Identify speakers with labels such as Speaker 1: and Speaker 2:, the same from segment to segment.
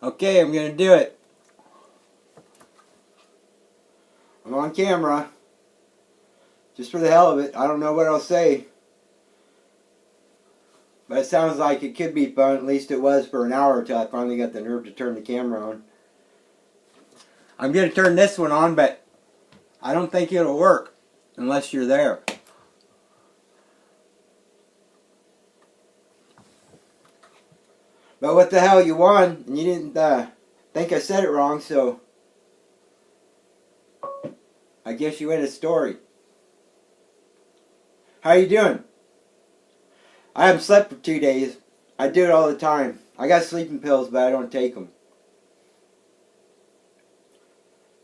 Speaker 1: Okay, I'm gonna do it. I'm on camera. Just for the hell of it. I don't know what I'll say. But it sounds like it could be fun. At least it was for an hour until I finally got the nerve to turn the camera on. I'm gonna turn this one on, but I don't think it'll work unless you're there. But what the hell, you won, and you didn't think I said it wrong, so I guess you win a story. How you doing? I haven't slept for 2 days. I do it all the time. I got sleeping pills, but I don't take them.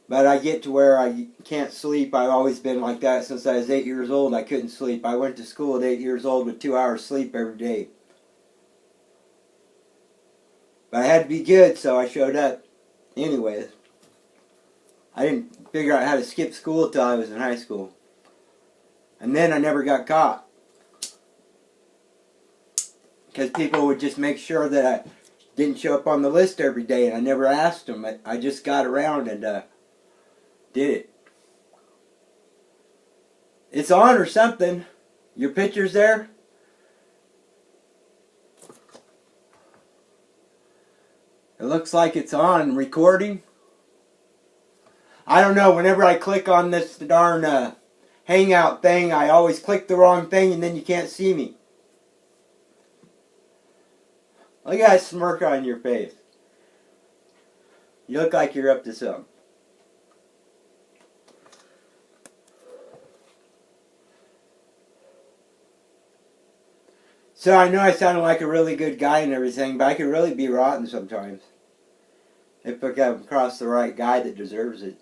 Speaker 1: But I get to where I can't sleep. I've always been like that since I was 8 years old. I couldn't sleep. I went to school at 8 years old with 2 hours sleep every day. But I had to be good, so I showed up. Anyways, I didn't figure out how to skip school till I was in high school. And then I never got caught. Because people would just make sure that I didn't show up on the list every day, and I never asked them. I just got around and did it. It's on or something. Your picture's there? It looks like it's on. Recording? I don't know. Whenever I click on this darn hangout thing, I always click the wrong thing and then you can't see me. Look at that smirk on your face. You look like you're up to something. So I know I sounded like a really good guy and everything, but I can really be rotten sometimes. If I come across the right guy that deserves it.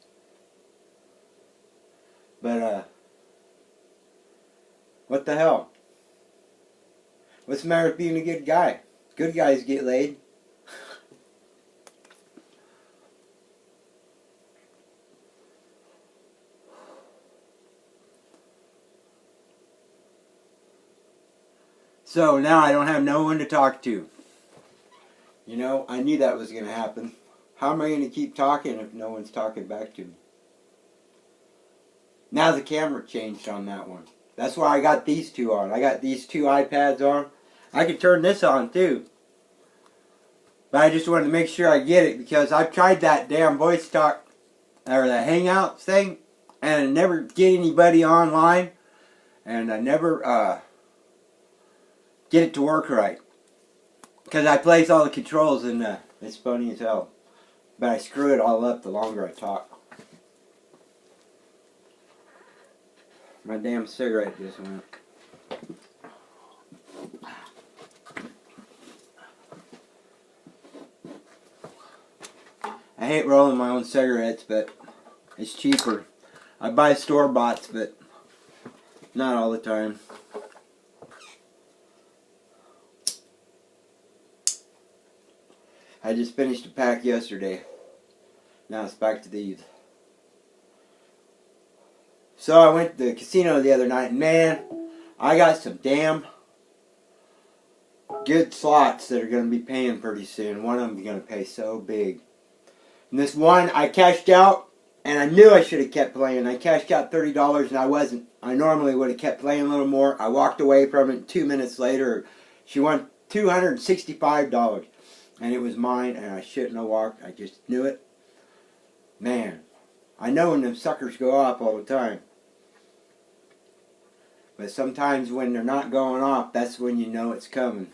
Speaker 1: But, what the hell? What's the matter with being a good guy? Good guys get laid. So now I don't have no one to talk to. You know, I knew that was going to happen. How am I going to keep talking if no one's talking back to me? Now the camera changed on that one. That's why I got these two on. I got these two iPads on. I can turn this on too. But I just wanted to make sure I get it because I've tried that damn voice talk or the Hangouts thing and I never get anybody online and I never get it to work right. Because I place all the controls and it's funny as hell. But I screw it all up the longer I talk. My damn cigarette just went. I hate rolling my own cigarettes, but it's cheaper. I buy store-boughts, but not all the time. I just finished a pack yesterday. Now it's back to these. So I went to the casino the other night, and man, I got some damn good slots that are going to be paying pretty soon. One of them is going to pay so big. And this one, I cashed out, and I knew I should have kept playing. I cashed out $30, and I wasn't. I normally would have kept playing a little more. I walked away from it 2 minutes later. She won $265, and it was mine, and I shouldn't have walked. I just knew it. Man, I know when them suckers go off all the time. But sometimes when they're not going off, that's when you know it's coming.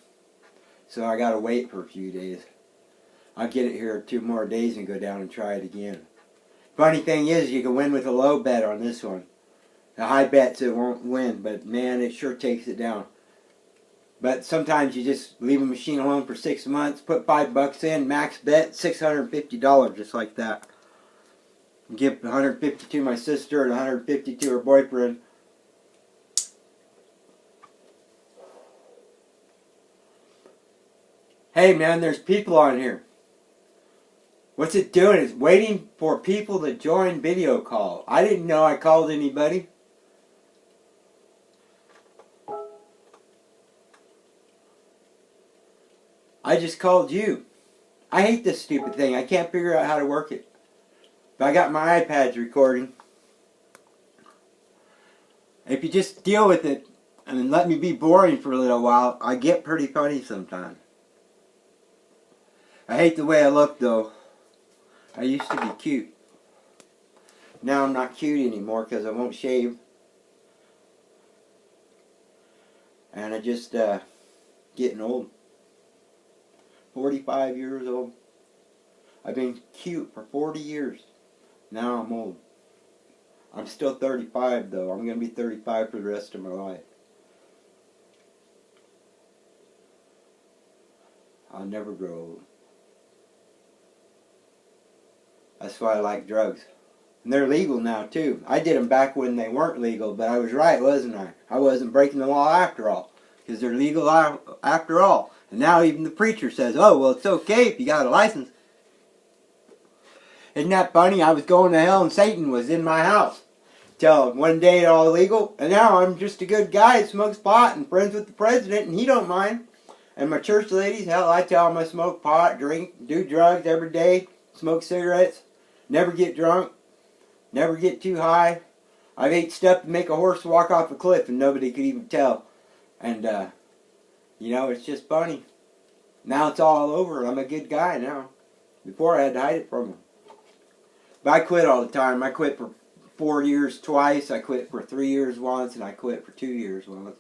Speaker 1: So I gotta wait for a few days. I'll get it here 2 more days and go down and try it again. Funny thing is, you can win with a low bet on this one. The high bets it won't win, but man, it sure takes it down. But sometimes you just leave a machine alone for 6 months, put $5 in, max bet, $650, just like that. Give $150 to my sister and $150 to her boyfriend. Hey man, there's people on here. What's it doing? It's waiting for people to join video call. I didn't know I called anybody. I just called you. I hate this stupid thing. I can't figure out how to work it. But I got my iPads recording. If you just deal with it and let me be boring for a little while, I get pretty funny sometimes. I hate the way I look though. I used to be cute. Now I'm not cute anymore because I won't shave. And I just getting old. 45 years old. I've been cute for 40 years. Now I'm old. I'm still 35 though. I'm going to be 35 for the rest of my life. I'll never grow old. That's why I like drugs. And they're legal now too. I did them back when they weren't legal, but I was right, wasn't I? I wasn't breaking the law after all. Because they're legal after all. And now even the preacher says, oh, well, it's okay if you got a license. Isn't that funny? I was going to hell and Satan was in my house. Till one day it's all legal. And now I'm just a good guy that smokes pot and friends with the president and he don't mind. And my church ladies, hell, I tell them I smoke pot, drink, do drugs every day, smoke cigarettes, never get drunk, never get too high. I've ate stuff to make a horse walk off a cliff and nobody could even tell. And, you know, it's just funny. Now it's all over. I'm a good guy now. Before I had to hide it from them. But I quit all the time. I quit for 4 years twice. I quit for 3 years once. And I quit for 2 years once.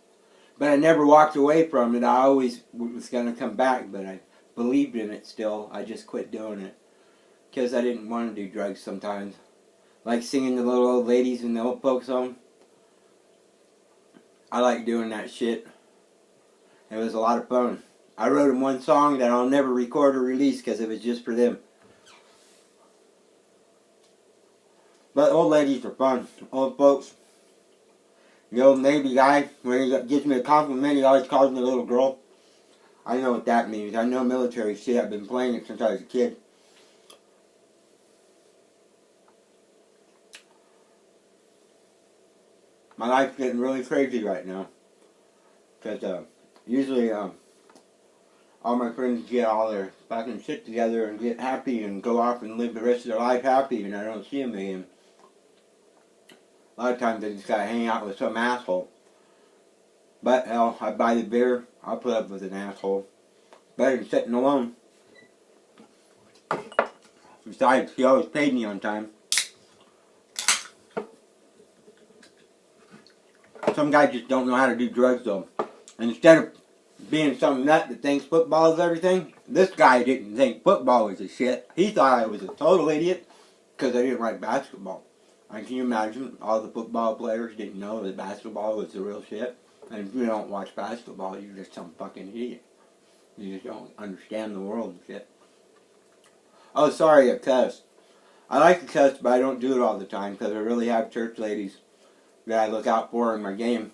Speaker 1: But I never walked away from it. I always was going to come back. But I believed in it still. I just quit doing it. Because I didn't want to do drugs sometimes. Like singing the little old ladies in the old folks home. I like doing that shit. It was a lot of fun. I wrote them one song that I'll never record or release because it was just for them. But old ladies are fun. Old folks. The old Navy guy, when he gives me a compliment, he always calls me a little girl. I know what that means. I know military shit. I've been playing it since I was a kid. My life's getting really crazy right now. Because usually all my friends get all their fucking shit together and get happy and go off and live the rest of their life happy and I don't see them again. A lot of times I just gotta hang out with some asshole. But hell, I buy the beer, I'll put up with an asshole. Better than sitting alone. Besides, he always paid me on time. Some guys just don't know how to do drugs though. And instead of being some nut that thinks football is everything, this guy didn't think football was a shit. He thought I was a total idiot because I didn't like basketball. And can you imagine all the football players didn't know that basketball was the real shit? And if you don't watch basketball, you're just some fucking idiot. You just don't understand the world and shit. Oh, sorry, I cussed. I like to cuss, but I don't do it all the time because I really have church ladies that I look out for in my game.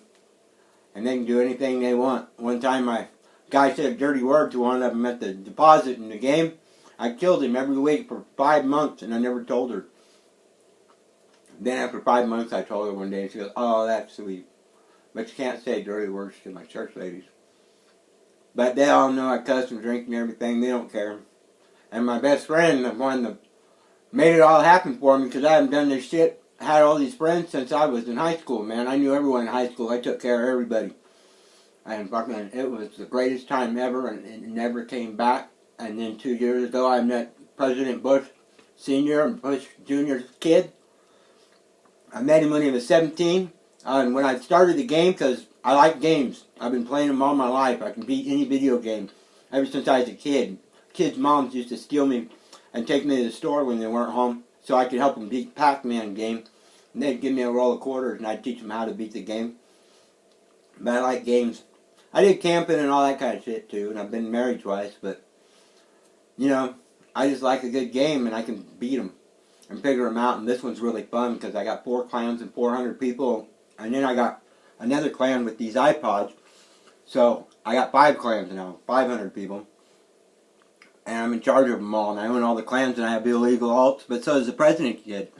Speaker 1: And they can do anything they want. One time my guy said a dirty word to one of them at the deposit in the game. I killed him every week for 5 months and I never told her. Then after 5 months I told her one day and she goes, oh, that's sweet. But you can't say dirty words to my church ladies. But they all know I cuss and drink and everything. They don't care. And my best friend, the one that made it all happen for me because I haven't done this shit. I had all these friends since I was in high school, man. I knew everyone in high school. I took care of everybody. And fucking, it was the greatest time ever, and it never came back. And then 2 years ago, I met President Bush Sr. and Bush Jr.'s kid. I met him when he was 17. And when I started the game, because I like games. I've been playing them all my life. I can beat any video game ever since I was a kid. Kids' moms used to steal me and take me to the store when they weren't home, so I could help them beat Pac-Man game. And they'd give me a roll of quarters and I'd teach them how to beat the game. But I like games. I did camping and all that kind of shit too, and I've been married twice, but, you know, I just like a good game and I can beat them and figure them out. And this one's really fun because I got 4 clans and 400 people, and then I got another clan with these iPods. So I got 5 clans now, 500 people. And I'm in charge of them all, and I own all the clans and I have the illegal alts, but so does the president kid.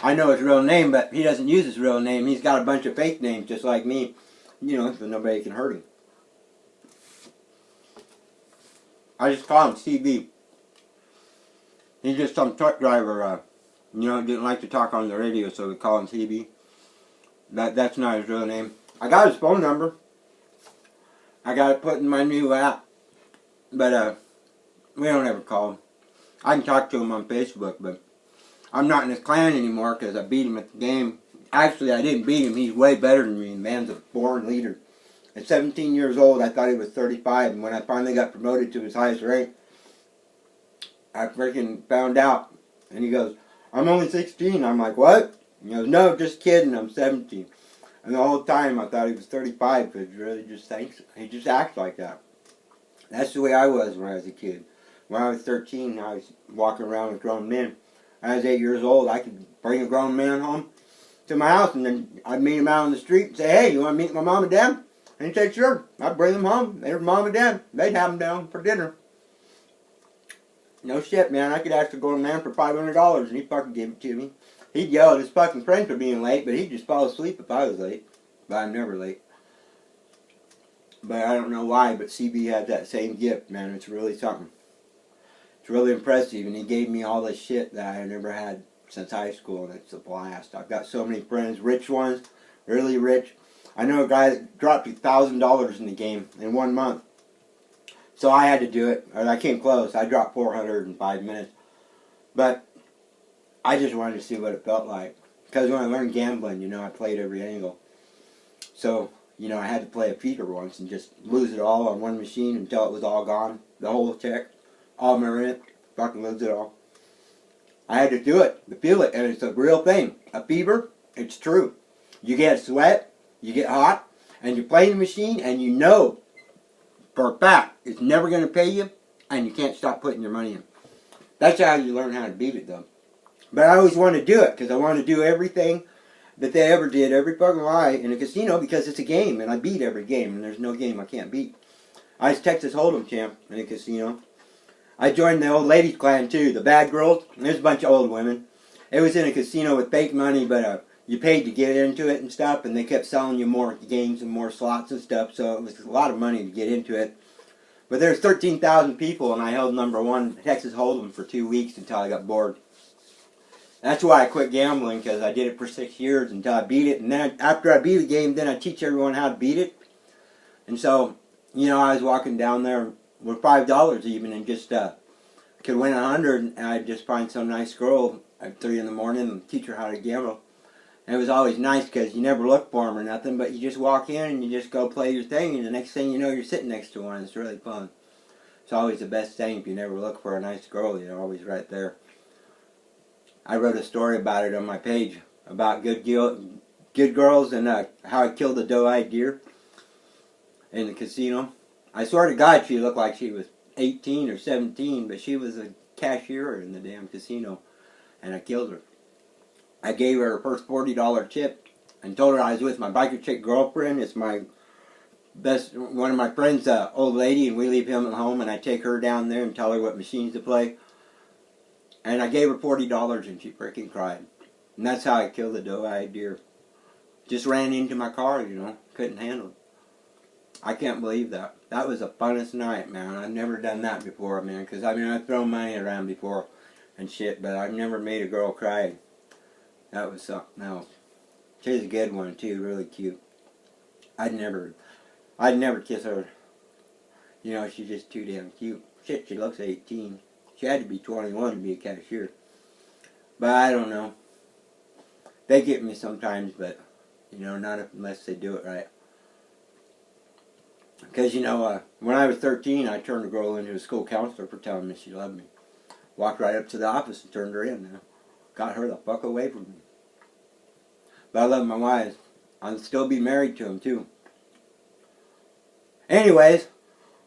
Speaker 1: I know his real name, but he doesn't use his real name. He's got a bunch of fake names just like me, you know, so nobody can hurt him. I just call him CB. He's just some truck driver, didn't like to talk on the radio, so we call him TB. That's not his real name. I got his phone number. I got it put in my new app. But, we don't ever call him. I can talk to him on Facebook, but I'm not in his clan anymore because I beat him at the game. Actually, I didn't beat him. He's way better than me. The man's a born leader. At 17 years old, I thought he was 35, and when I finally got promoted to his highest rank, I freaking found out. And he goes, I'm only 16. I'm like, what? He goes, no, just kidding. I'm 17. And the whole time, I thought he was 35 because he just acts like that. That's the way I was when I was a kid. When I was 13, I was walking around with grown men. I was 8 years old. I could bring a grown man home to my house, and then I'd meet him out on the street and say, hey, you want to meet my mom and dad? And he'd say, sure. I'd bring them home. Their mom and dad. They'd have them down for dinner. No shit, man. I could ask a grown man for $500, and he'd fucking give it to me. He'd yell at his fucking friend for being late, but he'd just fall asleep if I was late. But I'm never late. But I don't know why, but CB had that same gift, man. It's really something. It's really impressive, and he gave me all this shit that I never had since high school, and it's a blast. I've got so many friends, rich ones, really rich. I know a guy that dropped $1,000 in the game in 1 month. So I had to do it, or I came close. I dropped 400 in 5 minutes. But I just wanted to see what it felt like. Because when I learned gambling, I played every angle. So, I had to play a feeder once and just lose it all on one machine until it was all gone. The whole check, all my rent, fucking lose it all. I had to do it, to feel it, and it's a real thing. A fever, it's true. You get sweat, you get hot, and you play the machine, and you know for a fact it's never going to pay you, and you can't stop putting your money in. That's how you learn how to beat it, though. But I always want to do it, because I want to do everything that they ever did, every fucking lie in a casino, because it's a game, and I beat every game, and there's no game I can't beat. I was Texas Hold'em champ in a casino. I joined the old ladies clan too, the bad girls. There's a bunch of old women. It was in a casino with fake money, but you paid to get into it and stuff, and they kept selling you more games and more slots and stuff, so it was a lot of money to get into it. But there's 13,000 people, and I held number one Texas Hold'em for 2 weeks until I got bored. That's why I quit gambling, because I did it for 6 years until I beat it, and then after I beat the game, then I teach everyone how to beat it. And so, I was walking down there with $5 even, and just could win 100, and I'd just find some nice girl at 3 in the morning and teach her how to gamble. And it was always nice because you never look for them or nothing, but you just walk in and you just go play your thing, and the next thing you know, you're sitting next to one. It's really fun. It's always the best thing if you never look for a nice girl. They're always right there. I wrote a story about it on my page about good girls and how I killed a doe-eyed deer in the casino. I swear to God, she looked like she was 18 or 17, but she was a cashier in the damn casino, and I killed her. I gave her first $40 tip and told her I was with my biker chick girlfriend. It's my one of my friends, old lady, and we leave him at home, and I take her down there and tell her what machines to play. And I gave her $40, and she freaking cried. And that's how I killed the doe-eyed deer. Just ran into my car, couldn't handle it. I can't believe that. That was the funnest night, man. I've never done that before, man. Because, I've thrown money around before and shit, but I've never made a girl cry. That was something else. She's a good one, too. Really cute. I'd never kiss her. She's just too damn cute. Shit, she looks 18. She had to be 21 to be a cashier. But I don't know. They get me sometimes, but, not unless they do it right. Because, when I was 13, I turned a girl into a school counselor for telling me she loved me. Walked right up to the office and turned her in. Got her the fuck away from me. But I love my wives. I'll still be married to them, too. Anyways,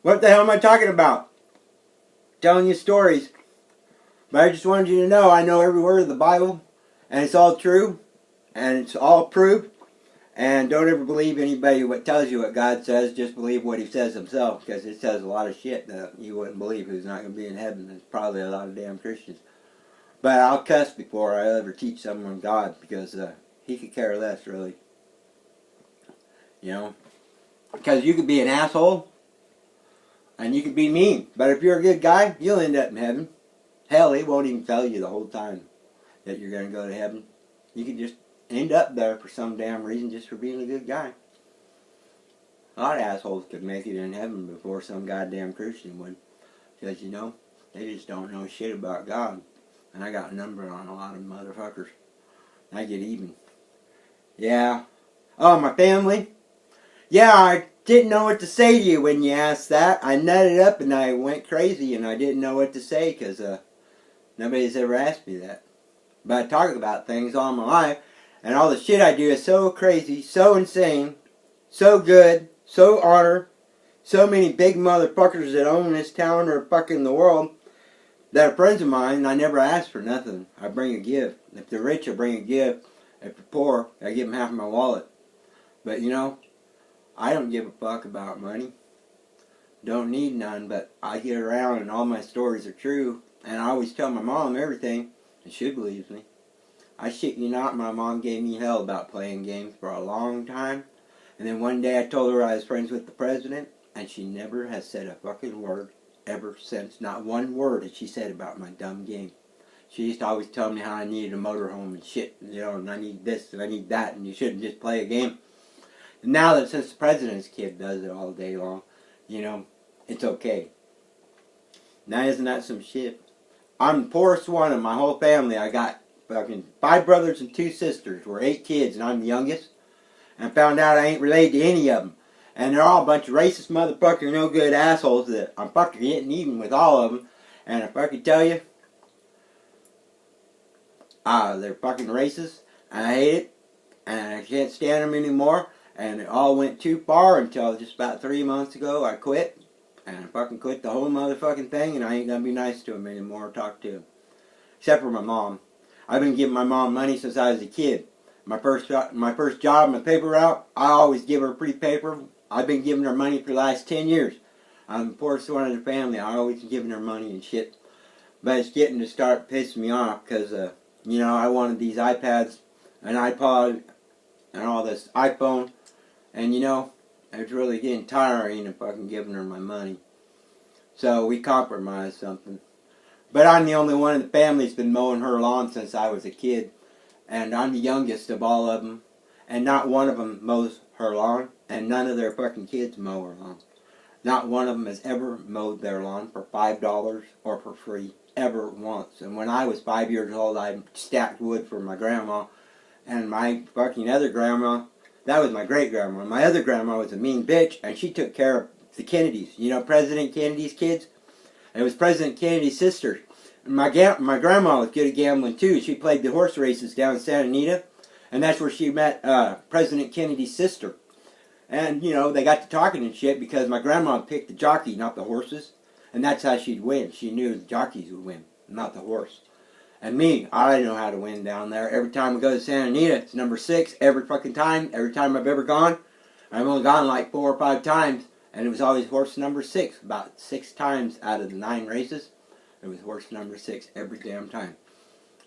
Speaker 1: what the hell am I talking about? Telling you stories. But I just wanted you to know I know every word of the Bible, and it's all true, and it's all proved. And don't ever believe anybody what tells you what God says. Just believe what He says Himself, because it says a lot of shit that you wouldn't believe who's not going to be in heaven. There's probably a lot of damn Christians. But I'll cuss before I ever teach someone God, because He could care less, really. Because you could be an asshole, and you could be mean. But if you're a good guy, you'll end up in heaven. Hell, it won't even tell you the whole time that you're going to go to heaven. You can just end up there for some damn reason just for being a good guy. A lot of assholes could make it in heaven before some goddamn Christian would. Because, you know, they just don't know shit about God. And I got a number on a lot of motherfuckers. I get even. Yeah. Oh, my family? Yeah, I didn't know what to say to you when you asked that. I nutted up and I went crazy and I didn't know what to say because nobody's ever asked me that. But I talk about things all my life, and all the shit I do is so crazy, so insane, so good, so honored, so many big motherfuckers that own this town or fucking the world that are friends of mine, and I never ask for nothing. I bring a gift. If they're rich, I bring a gift. If they're poor, I give them half of my wallet. But, you know, I don't give a fuck about money. Don't need none, but I get around and all my stories are true. And I always tell my mom everything, and she believes me. I shit you not, my mom gave me hell about playing games for a long time. And then one day I told her I was friends with the president, and she never has said a fucking word ever since. Not one word has she said about my dumb game. She used to always tell me how I needed a motorhome and shit, you know, and I need this and I need that, and you shouldn't just play a game. And now that since the president's kid does it all day long, you know, it's okay. Now isn't that some shit? I'm the poorest one in my whole family. I got fucking 5 brothers and 2 sisters. We're 8 kids and I'm the youngest. And I found out I ain't related to any of them. And they're all a bunch of racist motherfucking no good assholes that I'm fucking getting even with all of them. And if I could tell you, they're fucking racist. And I hate it. And I can't stand them anymore. And it all went too far until just about 3 months ago I quit. And I fucking quit the whole motherfucking thing, and I ain't gonna be nice to him anymore or talk to him. Except for my mom. I've been giving my mom money since I was a kid. My first job, my paper route, I always give her free paper. I've been giving her money for the last 10 years. I'm the poorest one in the family. I always giving her money and shit. But it's getting to start pissing me off because, you know, I wanted these iPads, an iPod, and all this iPhone. And, you know, it's really getting tiring of fucking giving her my money. So we compromised something. But I'm the only one in the family that's been mowing her lawn since I was a kid. And I'm the youngest of all of them. And not one of them mows her lawn. And none of their fucking kids mow her lawn. Not one of them has ever mowed their lawn for $5 or for free. Ever once. And when I was 5 years old, I stacked wood for my grandma. And my fucking other grandma, that was my great-grandma. My other grandma was a mean bitch, and she took care of the Kennedys. You know President Kennedy's kids? It was President Kennedy's sister. And my grandma was good at gambling, too. She played the horse races down in Santa Anita, and that's where she met President Kennedy's sister. And, you know, they got to talking and shit because my grandma picked the jockey, not the horses. And that's how she'd win. She knew the jockeys would win, not the horse. And me, I know how to win down there. Every time we go to Santa Anita, it's number 6 every fucking time. Every time I've ever gone. I've only gone like 4 or 5 times. And it was always horse number 6. About 6 times out of the 9 races, it was horse number 6 every damn time.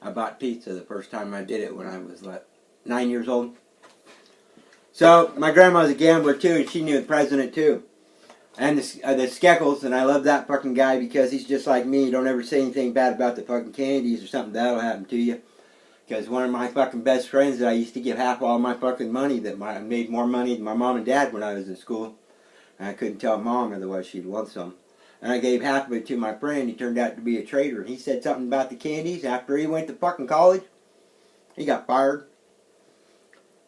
Speaker 1: I bought pizza the first time I did it when I was, like, 9 years old. So, my grandma was a gambler too, and she knew the president too. And the Skeckles, and I love that fucking guy because he's just like me. Don't ever say anything bad about the fucking Kennedys or something. That'll happen to you. Because one of my fucking best friends that I used to give half all my fucking money, that I made more money than my mom and dad when I was in school. And I couldn't tell mom, otherwise she'd want some. And I gave half of it to my friend. He turned out to be a traitor. And he said something about the Kennedys after he went to fucking college. He got fired.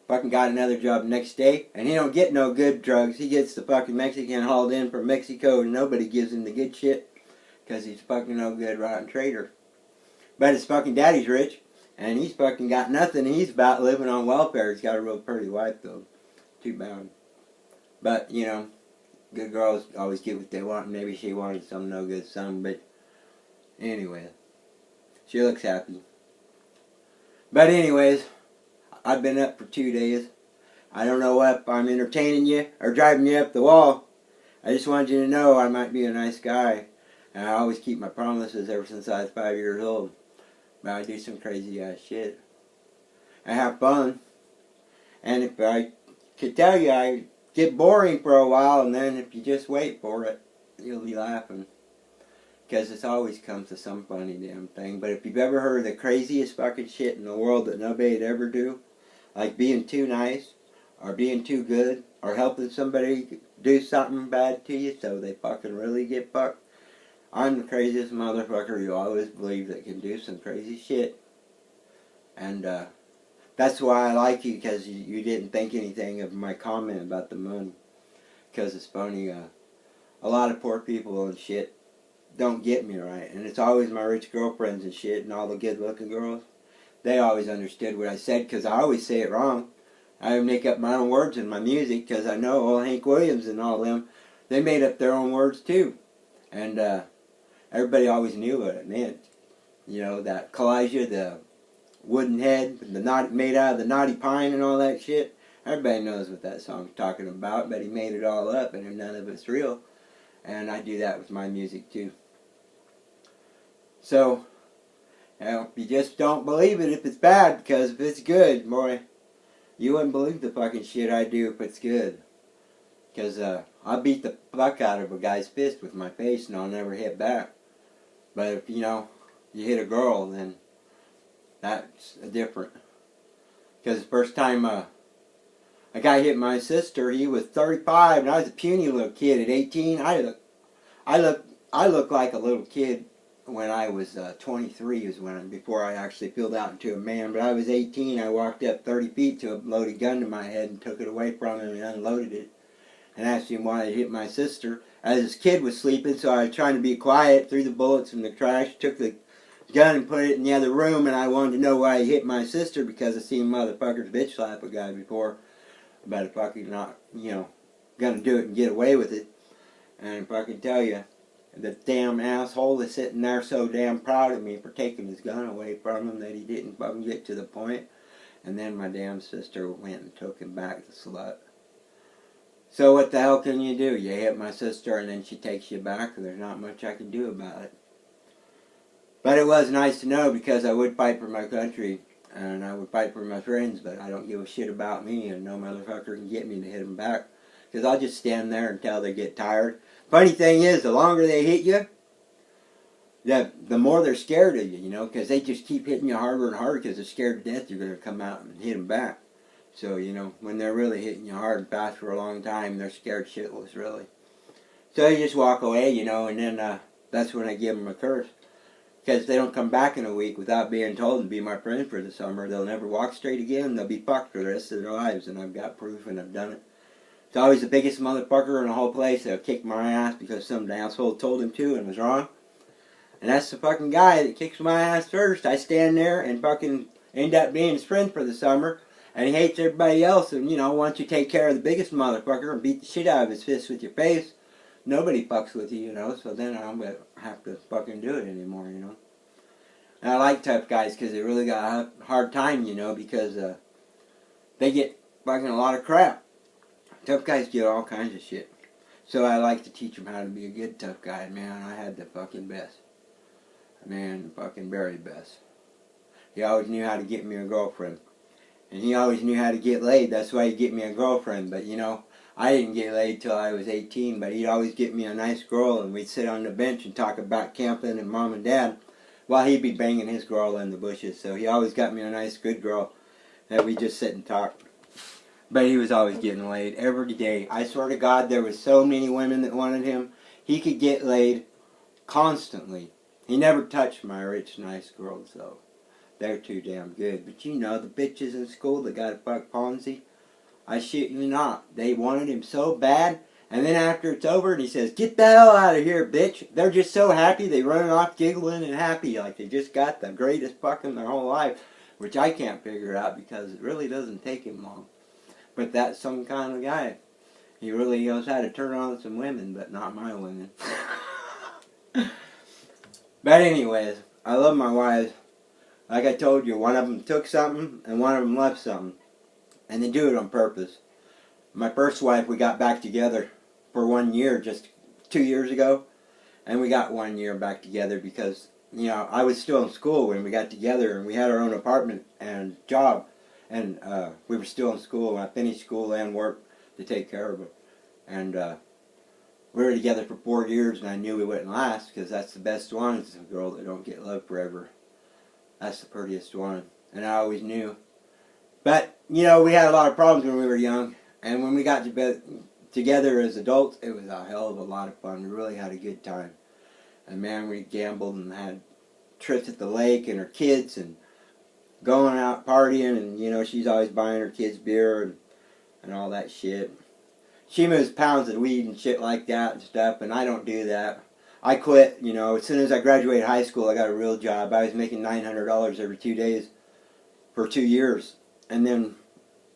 Speaker 1: Fucking got another job the next day. And he don't get no good drugs. He gets the fucking Mexican hauled in from Mexico and nobody gives him the good shit. Because he's fucking no good rotten traitor. But his fucking daddy's rich. And he's fucking got nothing. He's about living on welfare. He's got a real pretty wife though. Too bad. But, you know, good girls always get what they want. Maybe she wanted some no good son. But anyway. She looks happy. But anyways. I've been up for 2 days. I don't know if I'm entertaining you or driving you up the wall. I just wanted you to know I might be a nice guy. And I always keep my promises ever since I was 5 years old. But I do some crazy ass shit. I have fun. And if I could tell you, I get boring for a while. And then if you just wait for it, you'll be laughing. Because it always comes to some funny damn thing. But if you've ever heard of the craziest fucking shit in the world that nobody'd ever do, like being too nice, or being too good, or helping somebody do something bad to you so they fucking really get fucked, I'm the craziest motherfucker you always believe that can do some crazy shit. And that's why I like you, because you didn't think anything of my comment about the money. Because it's funny, a lot of poor people and shit don't get me right. And it's always my rich girlfriends and shit and all the good looking girls. They always understood what I said, because I always say it wrong. I make up my own words in my music, because I know old Hank Williams and all them, they made up their own words too. And everybody always knew what it meant. You know, that Kalijah, the wooden head, made out of the knotty pine and all that shit. Everybody knows what that song's talking about, but he made it all up and none of it's real. And I do that with my music too. So, you know, you just don't believe it if it's bad, because if it's good, boy, you wouldn't believe the fucking shit I do if it's good. Because I'll beat the fuck out of a guy's fist with my face and I'll never hit back. But if, you know, you hit a girl, then that's different. Because the first time a guy hit my sister, he was 35 and I was a puny little kid at 18. I looked like a little kid when I was 23 is before I actually filled out into a man. But I was 18. I walked up 30 feet to a loaded gun to my head and took it away from him and unloaded it. And asked him why he hit my sister. As his kid was sleeping, so I was trying to be quiet, threw the bullets in the trash, took the gun and put it in the other room, and I wanted to know why he hit my sister, because I seen motherfuckers bitch slap a guy before about a fucking not, you know, gonna do it and get away with it. And if I can tell you, the damn asshole is sitting there so damn proud of me for taking his gun away from him that he didn't fucking get to the point. And then my damn sister went and took him back, the slut. So what the hell can you do? You hit my sister and then she takes you back. There's not much I can do about it. But it was nice to know, because I would fight for my country and I would fight for my friends, but I don't give a shit about me, and no motherfucker can get me to hit them back, because I'll just stand there until they get tired. Funny thing is, the longer they hit you, the more they're scared of you, you know, because they just keep hitting you harder and harder because they're scared to death you're going to come out and hit them back. So, you know, when they're really hitting you hard and fast for a long time, they're scared shitless, really. So you just walk away, you know, and then that's when I give them a curse. Because if they don't come back in a week without being told to be my friend for the summer, they'll never walk straight again. They'll be fucked for the rest of their lives, and I've got proof and I've done it. It's always the biggest motherfucker in the whole place that'll kick my ass because some asshole told him to and was wrong. And that's the fucking guy that kicks my ass first. I stand there and fucking end up being his friend for the summer. And he hates everybody else. And, you know, once you take care of the biggest motherfucker and beat the shit out of his fist with your face, nobody fucks with you, you know. So then I don't have to fucking do it anymore, you know. And I like tough guys because they really got a hard time, you know, because they get fucking a lot of crap. Tough guys get all kinds of shit. So I like to teach them how to be a good tough guy. Man, I had the fucking best. Man, the fucking very best. He always knew how to get me a girlfriend. And he always knew how to get laid. That's why he'd get me a girlfriend. But, you know, I didn't get laid till I was 18. But he'd always get me a nice girl. And we'd sit on the bench and talk about camping and mom and dad, while he'd be banging his girl in the bushes. So he always got me a nice, good girl that we just sit and talk. But he was always getting laid every day. I swear to God, there was so many women that wanted him. He could get laid constantly. He never touched my rich, nice girls, though. They're too damn good. But you know, the bitches in school that got a fuck Ponzi, I shit you not. They wanted him so bad. And then after it's over, and he says, "Get the hell out of here, bitch." They're just so happy. They run off giggling and happy like they just got the greatest fuck in their whole life. Which I can't figure out because it really doesn't take him long. But that's some kind of guy. He really knows how to turn on some women, but not my women. But anyways, I love my wives. Like I told you, one of them took something and one of them left something. And they do it on purpose. My first wife, we got back together for 1 year, just 2 years ago. And we got 1 year back together because, you know, I was still in school when we got together, and we had our own apartment and job. And we were still in school, and I finished school and work to take care of her. And We were together for 4 years, and I knew we wouldn't last, because that's the best one, is a girl that don't get love forever. That's the prettiest one, and I always knew. But, you know, we had a lot of problems when we were young, and when we got together as adults, it was a hell of a lot of fun. We really had a good time. And man, we gambled and had trips at the lake and her kids and going out partying, and you know, she's always buying her kids beer and all that shit. She moves pounds of weed and shit like that and stuff, and I don't do that. I quit, you know, as soon as I graduated high school, I got a real job. I was making $900 every 2 days for 2 years. And then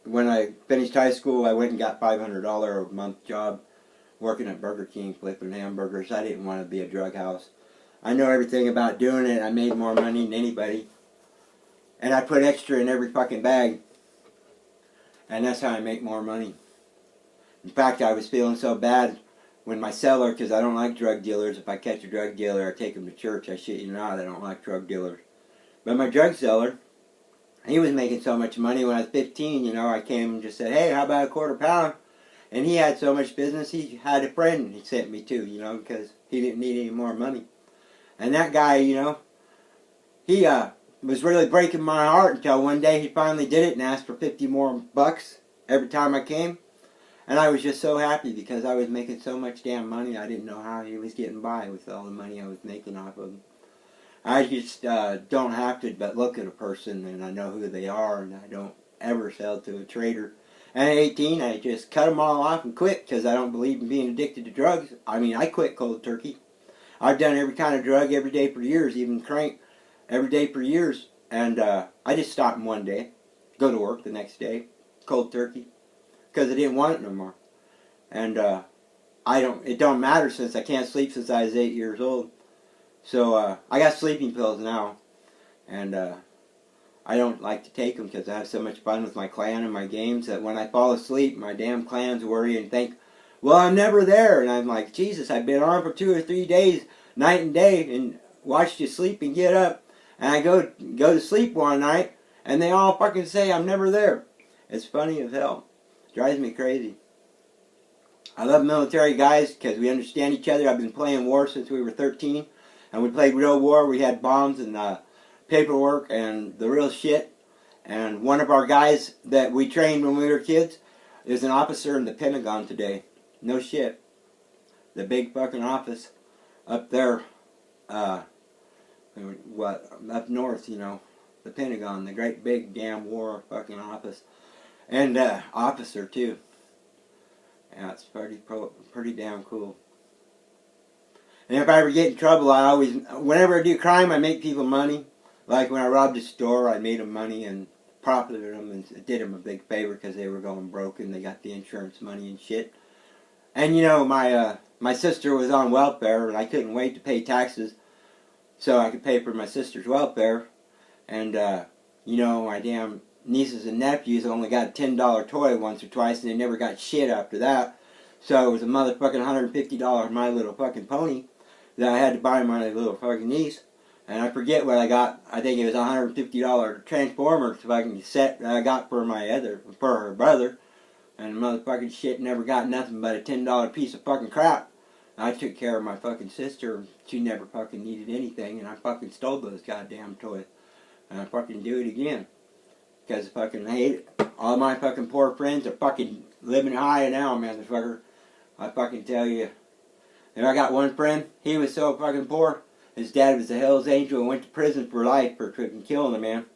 Speaker 1: when I finished high school, I went and got $500 a month job working at Burger King flipping hamburgers. I didn't want to be a drug house. I know everything about doing it. I made more money than anybody. And I put extra in every fucking bag. And that's how I make more money. In fact, I was feeling so bad when my seller, because I don't like drug dealers. If I catch a drug dealer, I take him to church. I shit you not, I don't like drug dealers. But my drug seller, he was making so much money when I was 15, you know. I came and just said, hey, how about a quarter pound? And he had so much business, he had a friend he sent me to, you know, because he didn't need any more money. And that guy, you know, he was really breaking my heart until one day he finally did it and asked for 50 more bucks every time I came. And I was just so happy because I was making so much damn money. I didn't know how he was getting by with all the money I was making off of him. I just don't have to but look at a person and I know who they are, and I don't ever sell to a trader. And at 18, I just cut them all off and quit because I don't believe in being addicted to drugs. I mean, I quit cold turkey. I've done every kind of drug every day for years, even crank every day for years. And I just stopped in one day, go to work the next day, cold turkey, because I didn't want it no more. And it don't matter since I can't sleep since I was 8 years old. So I got sleeping pills now, and I don't like to take them because I have so much fun with my clan and my games that when I fall asleep, my damn clans worry and think, well, I'm never there. And I'm like, Jesus, I've been on for 2 or 3 days, night and day, and watched you sleep and get up. And I go to sleep one night, and they all fucking say I'm never there. It's funny as hell. It drives me crazy. I love military guys because we understand each other. I've been playing war since we were 13. And we played real war. We had bombs and paperwork and the real shit. And one of our guys that we trained when we were kids is an officer in the Pentagon today. No shit. The big fucking office up there, up north, you know. The Pentagon, the great big damn war fucking office. And officer too. Yeah, it's pretty damn cool. And if I ever get in trouble, whenever I do crime, I make people money. Like when I robbed a store, I made them money and profited them and did them a big favor because they were going broke and they got the insurance money and shit. And you know, my sister was on welfare and I couldn't wait to pay taxes so I could pay for my sister's welfare. And you know, my damn nieces and nephews only got a $10 toy once or twice and they never got shit after that. So it was a motherfucking $150 My Little Fucking Pony that I had to buy my little fucking niece. And I forget what I got. I think it was a $150 Transformer fucking set that I got for her brother. And the motherfucking shit never got nothing but a $10 piece of fucking crap. I took care of my fucking sister. She never fucking needed anything, and I fucking stole those goddamn toys. And I fucking do it again. Because I fucking hate it. All my fucking poor friends are fucking living high now, motherfucker. I fucking tell you. And I got one friend, he was so fucking poor. His dad was a Hell's Angel and went to prison for life for freaking killing a man.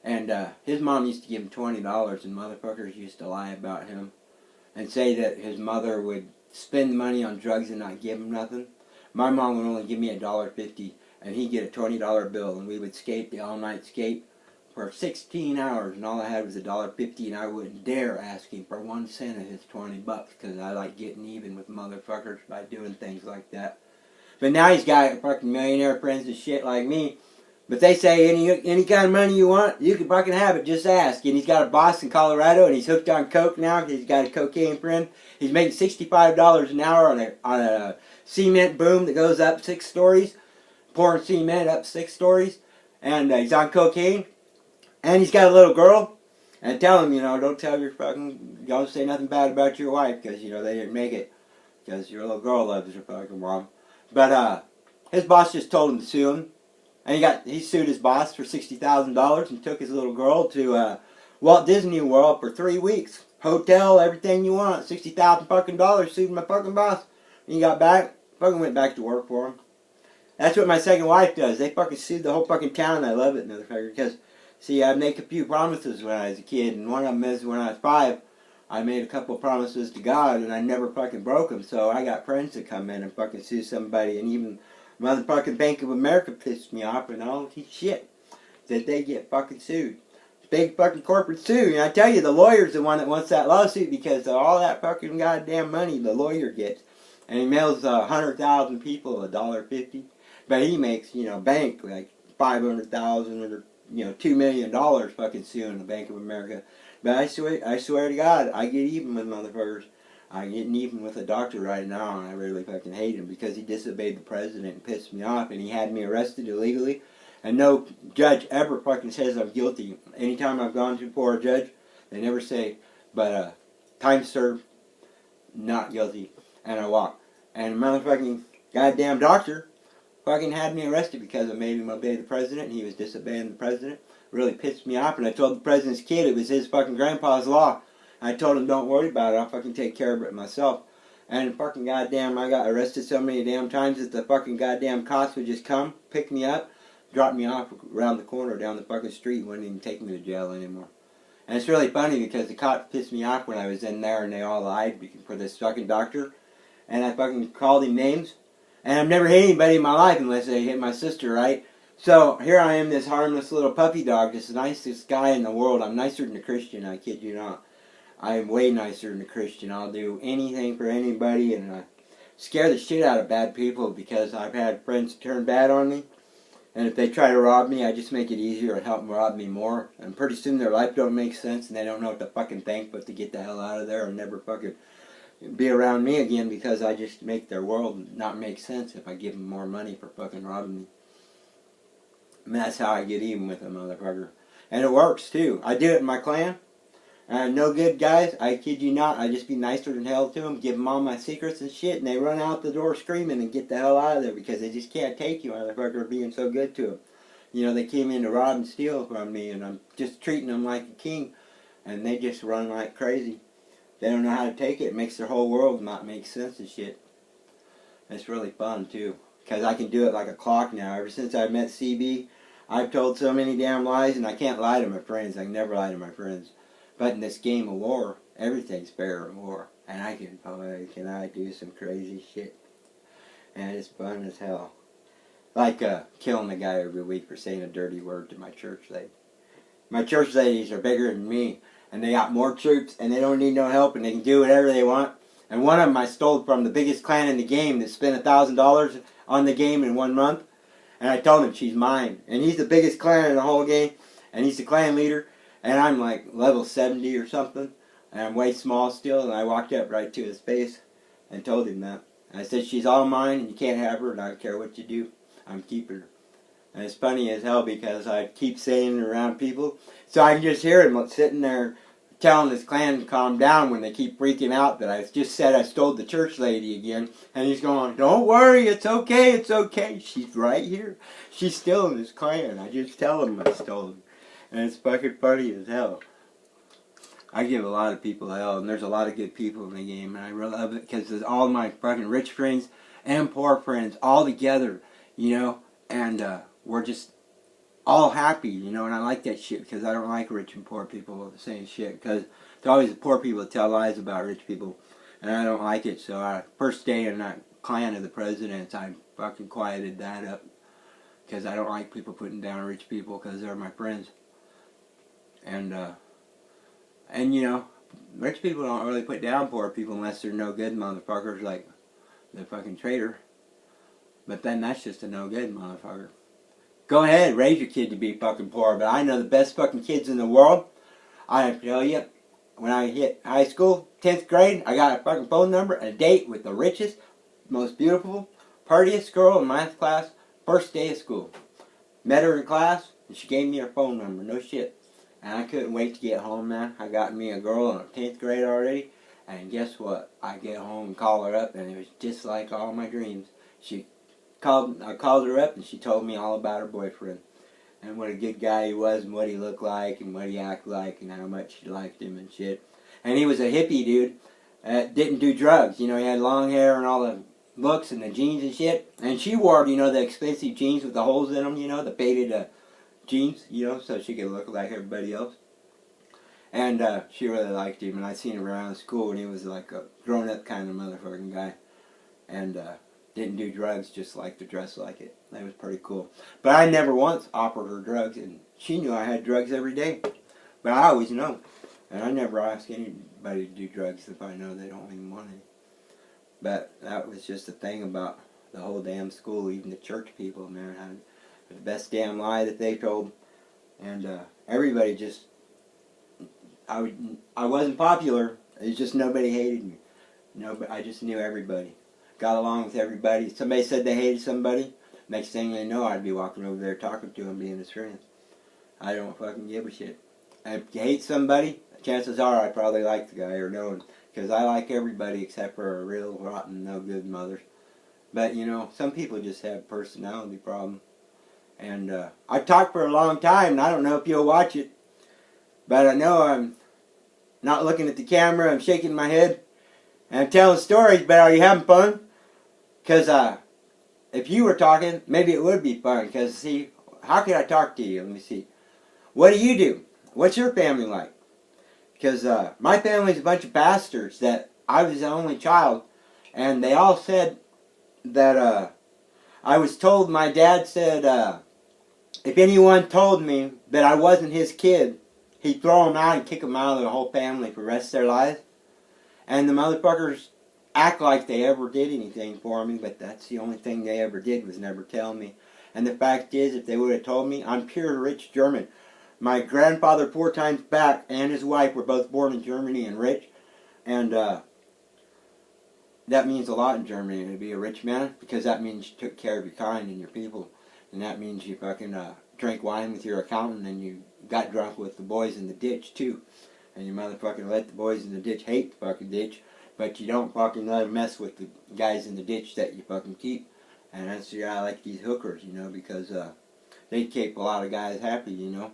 Speaker 1: And his mom used to give him $20 and motherfuckers used to lie about him. And say that his mother would spend money on drugs and not give him nothing. My mom would only give me $1.50 and he'd get a $20 bill and we would skate the all-night skate for 16 hours, and all I had was $1.50, and I wouldn't dare ask him for 1 cent of his 20 bucks because I like getting even with motherfuckers by doing things like that. But now he's got fucking millionaire friends and shit like me. But they say any kind of money you want, you can fucking have it. Just ask. And he's got a boss in Colorado, and he's hooked on coke now. He's got a cocaine friend. He's making $65 an hour on a cement boom that goes up 6 stories, pouring cement up 6 stories, and he's on cocaine. And he's got a little girl, and tell him, you know, don't say nothing bad about your wife, because, you know, they didn't make it. because your little girl loves her fucking mom. But his boss just told him to sue him, and he sued his boss for $60,000 and took his little girl to Walt Disney World for 3 weeks. Hotel, everything you want, $60,000 fucking dollars. Sued my fucking boss. And he got back, fucking went back to work for him. That's what my second wife does. They fucking sued the whole fucking town. I love it, motherfucker. Because, see, I make a few promises when I was a kid, and one of them is when I was 5. I made a couple of promises to God, and I never fucking broke them. So I got friends that come in and fucking sue somebody, and even motherfucking Bank of America pissed me off and all this shit that they get fucking sued. Big fucking corporate suit. And I tell you, the lawyer's the one that wants that lawsuit because of all that fucking goddamn money the lawyer gets. And he mails 100,000 people $1.50. But he makes, bank like $500,000 or, $2 million fucking suing the Bank of America. But I swear to God, I get even with motherfuckers. I'm getting even with a doctor right now, and I really fucking hate him because he disobeyed the president and pissed me off, and he had me arrested illegally. And no judge ever fucking says I'm guilty. Anytime I've gone to before a judge, they never say, but time served, not guilty, and I walk. And the motherfucking goddamn doctor fucking had me arrested because I made him obey the president, and he was disobeying the president. Really pissed me off, and I told the president's kid it was his fucking grandpa's law. I told him, don't worry about it, I'll fucking take care of it myself. And fucking goddamn, I got arrested so many damn times that the fucking goddamn cops would just come, pick me up, drop me off around the corner down the fucking street, wouldn't even take me to jail anymore. And it's really funny because the cops pissed me off when I was in there and they all lied for this fucking doctor. And I fucking called him names. And I've never hit anybody in my life unless they hit my sister, right? So here I am, this harmless little puppy dog, just the nicest guy in the world. I'm nicer than a Christian, I kid you not. I'm way nicer than a Christian. I'll do anything for anybody, and I scare the shit out of bad people because I've had friends turn bad on me. And if they try to rob me, I just make it easier and help them rob me more. And pretty soon their life don't make sense and they don't know what to fucking think but to get the hell out of there and never fucking be around me again because I just make their world not make sense if I give them more money for fucking robbing me. And that's how I get even with a motherfucker. And it works too. I do it in my clan. And no good guys, I kid you not, I just be nicer than hell to them, give them all my secrets and shit, and they run out the door screaming and get the hell out of there because they just can't take you, motherfucker, being so good to them. They came in to rob and steal from me, and I'm just treating them like a king, and they just run like crazy. They don't know how to take it. It makes their whole world not make sense and shit. It's really fun, too, because I can do it like a clock now. Ever since I met CB, I've told so many damn lies, and I can't lie to my friends. I can never lie to my friends. But in this game of war, everything's fair in war. And I do some crazy shit. And it's fun as hell. Like killing a guy every week for saying a dirty word to my church lady. My church ladies are bigger than me. And they got more troops and they don't need no help and they can do whatever they want. And one of them I stole from the biggest clan in the game that spent $1,000 on the game in 1 month. And I told him she's mine. And he's the biggest clan in the whole game. And he's the clan leader. And I'm like level 70 or something. And I'm way small still. And I walked up right to his face and told him that. And I said, she's all mine and you can't have her and I don't care what you do. I'm keeping her. And it's funny as hell because I keep saying it around people. So I can just hear him sitting there telling his clan to calm down when they keep freaking out that I just said I stole the church lady again. And he's going, don't worry, it's okay, it's okay. She's right here. She's still in his clan. I just tell him I stole her. And it's fucking funny as hell. I give a lot of people hell, and there's a lot of good people in the game, and I really love it because there's all my fucking rich friends and poor friends all together, and we're just all happy, and I like that shit because I don't like rich and poor people saying shit because it's always the poor people that tell lies about rich people, and I don't like it. So first day in that clan of the presidents, I fucking quieted that up because I don't like people putting down rich people because they're my friends. And rich people don't really put down poor people unless they're no good motherfuckers like the fucking traitor. But then that's just a no good motherfucker. Go ahead, raise your kid to be fucking poor, but I know the best fucking kids in the world. I tell you, when I hit high school, 10th grade, I got a fucking phone number and a date with the richest, most beautiful, prettiest girl in my class, first day of school. Met her in class, and she gave me her phone number, no shit. And I couldn't wait to get home, man. I got me a girl in 10th grade already. And guess what? I get home and call her up, and it was just like all my dreams. I called her up, and she told me all about her boyfriend. And what a good guy he was, and what he looked like, and what he acted like, and how much she liked him and shit. And he was a hippie dude. Didn't do drugs. You know, he had long hair and all the looks and the jeans and shit. And she wore, you know, the expensive jeans with the holes in them, you know, the faded jeans, you know, so she could look like everybody else. And she really liked him, and I seen him around school, and he was like a grown-up kind of motherfucking guy. And didn't do drugs, just liked to dress like it. That was pretty cool. But I never once offered her drugs, and she knew I had drugs every day. But I always know. And I never ask anybody to do drugs if I know they don't even want any. But that was just the thing about the whole damn school, even the church people, man, had the best damn lie that they told. And everybody just, I wasn't popular. It's just nobody hated me. I just knew everybody. Got along with everybody. Somebody said they hated somebody. Next thing they know, I'd be walking over there talking to them, being his friend. I don't fucking give a shit. And if you hate somebody, chances are I probably like the guy or know him. Because I like everybody except for a real rotten, no good mothers. But, you know, some people just have personality problem. And I talked for a long time, and I don't know if you'll watch it. But I know I'm not looking at the camera, I'm shaking my head. And I'm telling stories, but are you having fun? Because if you were talking, maybe it would be fun. Because, see, how could I talk to you? Let me see. What do you do? What's your family like? Because my family's a bunch of bastards that I was the only child. And they all said that I was told, my dad said, if anyone told me that I wasn't his kid, he'd throw them out and kick them out of the whole family for the rest of their lives. And the motherfuckers act like they ever did anything for me, but that's the only thing they ever did was never tell me. And the fact is, if they would have told me, I'm pure rich German. My grandfather 4 times back and his wife were both born in Germany and rich. And that means a lot in Germany to be a rich man, because that means you took care of your kind and your people. And that means you fucking drank wine with your accountant, and you got drunk with the boys in the ditch too. And you motherfucking let the boys in the ditch hate the fucking ditch, but you don't fucking let them mess with the guys in the ditch that you fucking keep. And that's why I like these hookers, you know, because they keep a lot of guys happy, you know.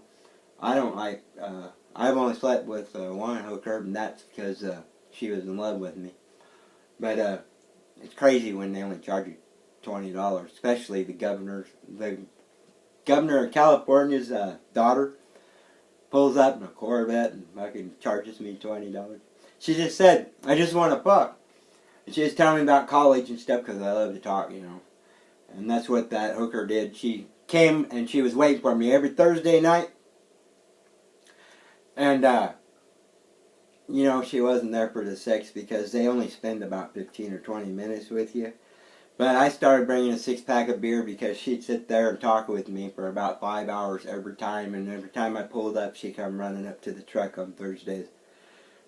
Speaker 1: I don't like, I've only slept with one hooker, and that's because she was in love with me. But it's crazy when they only charge you $20, especially the governor of California's daughter pulls up in a Corvette and fucking charges me $20. She just said, I just want to fuck. And she was telling me about college and stuff, because I love to talk, you know. And that's what that hooker did. She came and she was waiting for me every Thursday night. And, you know, she wasn't there for the sex, because they only spend about 15 or 20 minutes with you. But I started bringing a 6-pack of beer, because she'd sit there and talk with me for about 5 hours every time. And every time I pulled up, she'd come running up to the truck on Thursdays.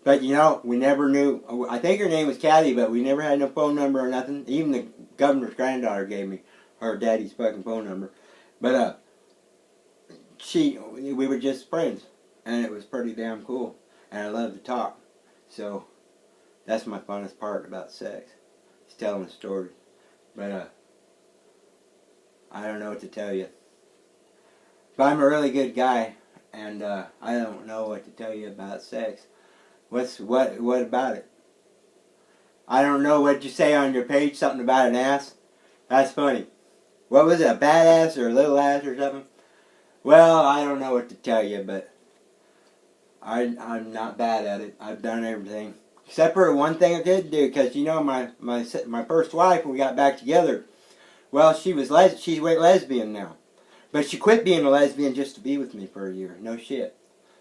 Speaker 1: But, you know, we never knew. I think her name was Kathy, but we never had no phone number or nothing. Even the governor's granddaughter gave me her daddy's fucking phone number. But we were just friends. And it was pretty damn cool. And I love to talk. So that's my funnest part about sex. Is telling the stories. But I don't know what to tell you. But I'm a really good guy, and I don't know what to tell you about sex. What about it? I don't know what you say on your page, something about an ass. That's funny. What was it, a badass or a little ass or something? Well, I don't know what to tell you, but I'm not bad at it. I've done everything. Except for one thing I did do, because, you know, my first wife, when we got back together, well, she went lesbian now. But she quit being a lesbian just to be with me for a year. No shit.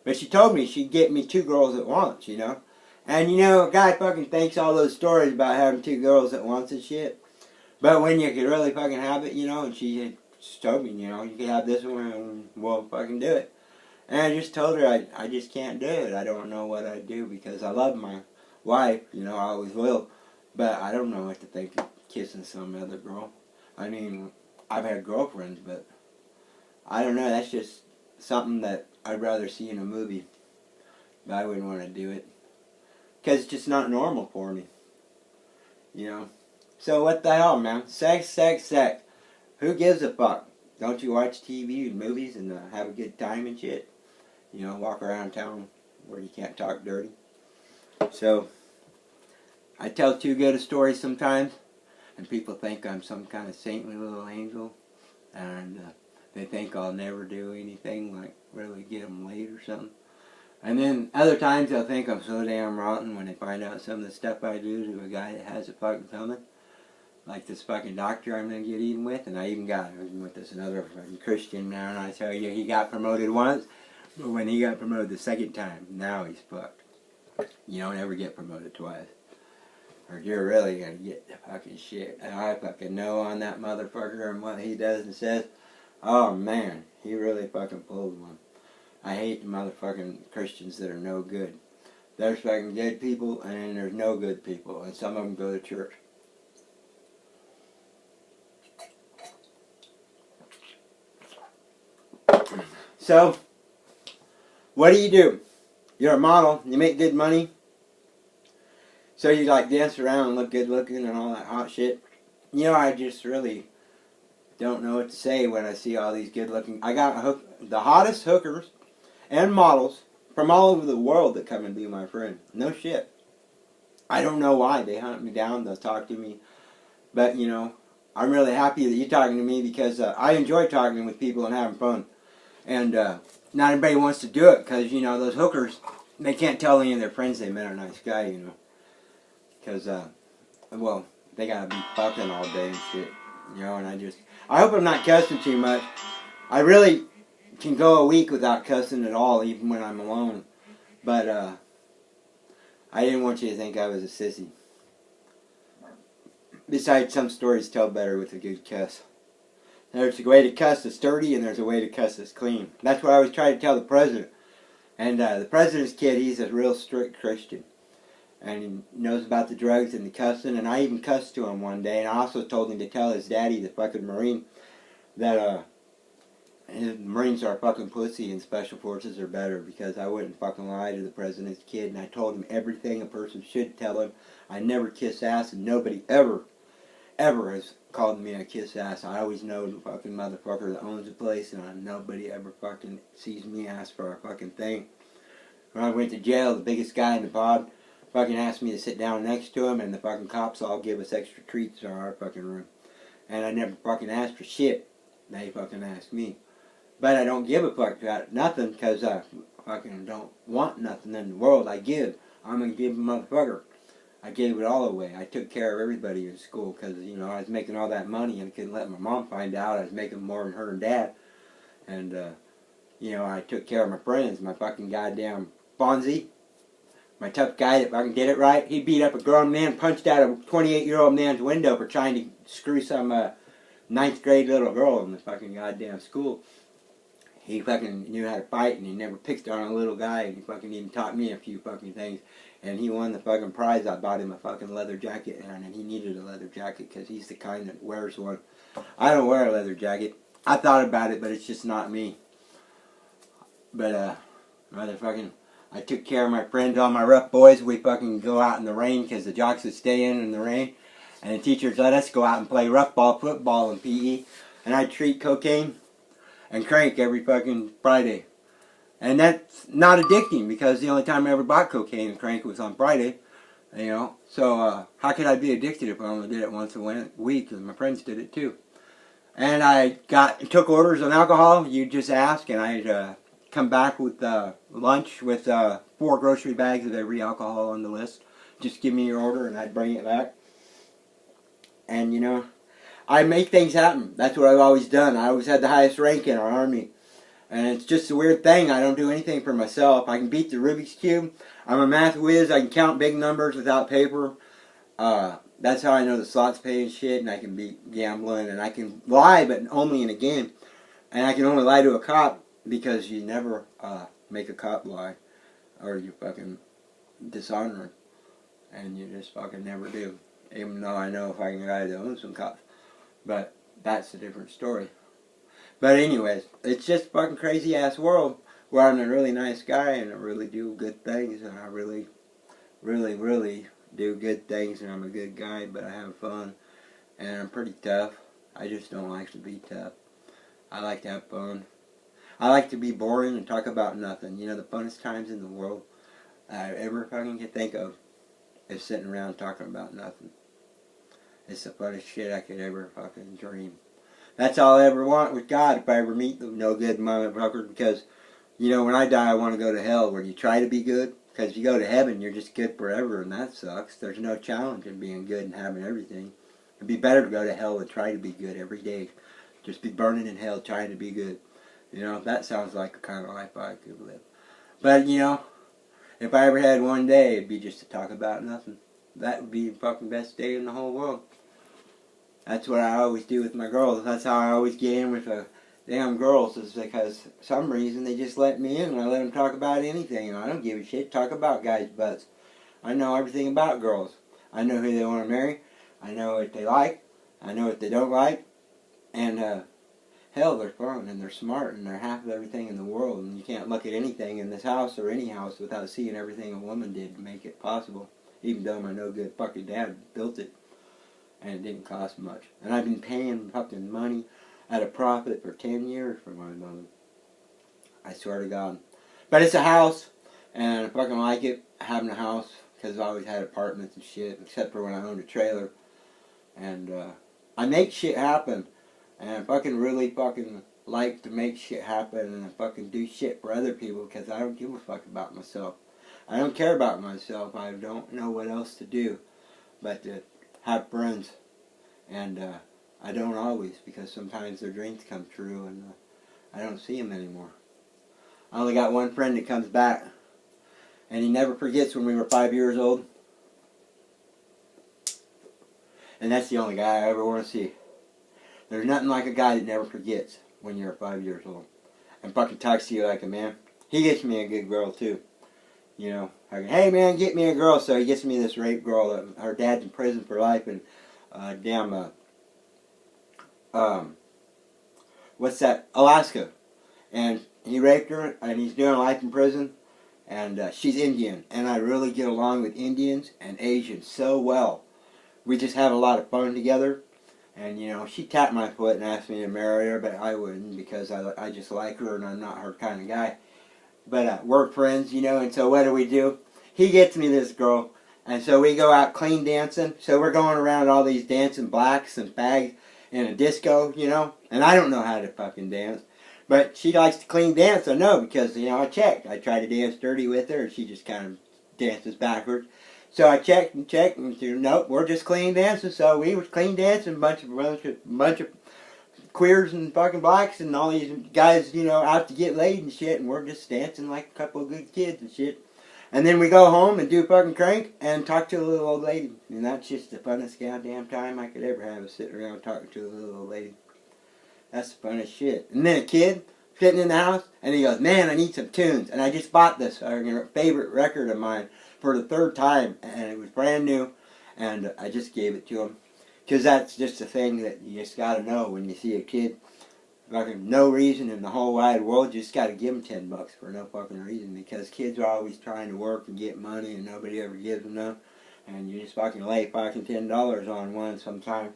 Speaker 1: But she told me she'd get me 2 girls at once, you know. And, you know, a guy fucking thinks all those stories about having 2 girls at once and shit. But when you could really fucking have it, you know, and she had told me, you know, you can have this one and we'll fucking do it. And I just told her I just can't do it. I don't know what I'd do, because I love my wife, you know, I always will. But I don't know what to think of kissing some other girl. I mean, I've had girlfriends, but I don't know, that's just something that I'd rather see in a movie. But I wouldn't want to do it. Because it's just not normal for me. You know? So what the hell, man? Sex, sex, sex. Who gives a fuck? Don't you watch TV and movies and have a good time and shit? You know, walk around town where you can't talk dirty. So, I tell too good a story sometimes, and people think I'm some kind of saintly little angel, and they think I'll never do anything like really get them laid or something. And then other times they'll think I'm so damn rotten when they find out some of the stuff I do to a guy that has it fucking coming. Like this fucking doctor I'm going to get even with, and I was with this another fucking Christian now, and I tell you, he got promoted once, but when he got promoted the second time, now he's fucked. You don't ever get promoted twice. Or you're really going to get the fucking shit. And I fucking know on that motherfucker and what he does and says. Oh man, he really fucking pulled one. I hate the motherfucking Christians that are no good. There's fucking good people and then there's no good people. And some of them go to church. So, what do? You're a model, you make good money. So you like dance around and look good looking and all that hot shit. You know, I just really don't know what to say when I see all these good looking. I got the hottest hookers and models from all over the world that come and be my friend. No shit. I don't know why. They hunt me down, they'll talk to me. But, you know, I'm really happy that you're talking to me because I enjoy talking with people and having fun. And not everybody wants to do it because, you know, those hookers, they can't tell any of their friends they met a nice guy, you know. Because, well, they gotta be fucking all day and shit, you know, and I hope I'm not cussing too much. I really can go a week without cussing at all, even when I'm alone. But, I didn't want you to think I was a sissy. Besides, some stories tell better with a good cuss. There's a way to cuss that's dirty, and there's a way to cuss that's clean. That's what I always try to tell the president. And the president's kid, he's a real strict Christian. And he knows about the drugs and the cussing, and I even cussed to him one day, and I also told him to tell his daddy, the fucking Marine, that his Marines are fucking pussy and Special Forces are better, because I wouldn't fucking lie to the president's kid, and I told him everything a person should tell him. I never kiss ass, and nobody ever has called me a kiss ass. I always know the fucking motherfucker that owns the place, and nobody ever fucking sees me ask for a fucking thing. When I went to jail, the biggest guy in the pod fucking asked me to sit down next to him, and the fucking cops all give us extra treats in our fucking room. And I never fucking asked for shit. They fucking asked me. But I don't give a fuck about nothing, because I fucking don't want nothing in the world. I give. I'm gonna give a motherfucker. I gave it all away. I took care of everybody in school, because, you know, I was making all that money, and I couldn't let my mom find out. I was making more than her and dad. And, you know, I took care of my friends. My fucking goddamn Fonzie, my tough guy that fucking did it right, he beat up a grown man, punched out a 28-year-old man's window for trying to screw some 9th grade little girl in the fucking goddamn school. He fucking knew how to fight, and he never picked on a little guy, and he fucking even taught me a few fucking things. And he won the fucking prize. I bought him a fucking leather jacket, and he needed a leather jacket because he's the kind that wears one. I don't wear a leather jacket. I thought about it, but it's just not me. But, motherfucking, I took care of my friends, all my rough boys. We fucking go out in the rain because the jocks would stay in the rain. And the teachers let us go out and play rough ball, football, and PE. And I'd treat cocaine and crank every fucking Friday. And that's not addicting, because the only time I ever bought cocaine and crank was on Friday. You know, so how could I be addicted if I only did it once a week? Because my friends did it too. And I took orders on alcohol. You just ask, and I'd come back with lunch with 4 grocery bags of every alcohol on the list. Just give me your order, and I'd bring it back. And, you know, I make things happen. That's what I've always done. I always had the highest rank in our army. And it's just a weird thing. I don't do anything for myself. I can beat the Rubik's Cube. I'm a math whiz. I can count big numbers without paper. That's how I know the slots pay and shit. And I can beat gambling. And I can lie, but only in a game. And I can only lie to a cop, because you never make a cop lie, or you fucking dishonor him. And you just fucking never do. Even though I know if I can lie to own some cops. But that's a different story. But anyways, it's just a fucking crazy ass world where I'm a really nice guy and I really do good things and I really really, really do good things, and I'm a good guy, but I have fun, and I'm pretty tough. I just don't like to be tough. I like to have fun. I like to be boring and talk about nothing. You know, the funnest times in the world I ever fucking could think of is sitting around talking about nothing. It's the funnest shit I could ever fucking dream. That's all I ever want with God if I ever meet them. No good motherfucker, because, you know, when I die I want to go to hell where you try to be good. Because if you go to heaven, you're just good forever, and that sucks. There's no challenge in being good and having everything. It'd be better to go to hell than try to be good every day. Just be burning in hell trying to be good. You know, that sounds like the kind of life I could live. But, you know, if I ever had one day, it'd be just to talk about nothing. That would be the fucking best day in the whole world. That's what I always do with my girls. That's how I always get in with the damn girls, is because for some reason they just let me in and I let them talk about anything. I don't give a shit. Talk about guys' butts. I know everything about girls. I know who they want to marry. I know what they like. I know what they don't like. And, hell, they're fun and they're smart and they're half of everything in the world. And you can't look at anything in this house or any house without seeing everything a woman did to make it possible. Even though my no good fucking dad built it. And it didn't cost much. And I've been paying fucking money at a profit for 10 years for my mother. I swear to God. But it's a house, and I fucking like it, having a house, because I always had apartments and shit, except for when I owned a trailer. And I make shit happen. And I fucking really fucking like to make shit happen, and I fucking do shit for other people, because I don't give a fuck about myself. I don't care about myself. I don't know what else to do but to have friends, and I don't always, because sometimes their dreams come true and I don't see them anymore. I only got one friend that comes back, and he never forgets when we were 5 years old, and that's the only guy I ever want to see. There's nothing like a guy that never forgets when you're 5 years old and fucking talks to you like a man. He gets me a good girl too. You know, I go, hey man, get me a girl. So he gets me this rape girl. Her dad's in prison for life, and what's that? Alaska. And he raped her, and he's doing life in prison. And she's Indian, and I really get along with Indians and Asians so well. We just have a lot of fun together. And you know, she tapped my foot and asked me to marry her, but I wouldn't, because I just like her and I'm not her kind of guy. But we're friends, you know, and so what do? He gets me this girl, and so we go out clean dancing. So we're going around all these dancing blacks and fags in a disco, you know, and I don't know how to fucking dance. But she likes to clean dance, I know, because, you know, I checked. I try to dance dirty with her, and she just kind of dances backwards. So I checked, and she, nope, we're just clean dancing. So we was clean dancing, bunch of queers and fucking blacks and all these guys, you know, out to get laid and shit, and we're just dancing like a couple of good kids and shit. And then we go home and do fucking crank and talk to a little old lady. And that's just the funnest goddamn time I could ever have, is sitting around talking to a little old lady. That's the funnest shit. And then a kid sitting in the house, and he goes, man, I need some tunes. And I just bought this favorite record of mine for the third time, and it was brand new, and I just gave it to him. Because that's just a thing that you just got to know when you see a kid. Fucking no reason in the whole wide world, you just got to give them $10 for no fucking reason. Because kids are always trying to work and get money, and nobody ever gives them none. And you just fucking lay fucking $10 on one sometime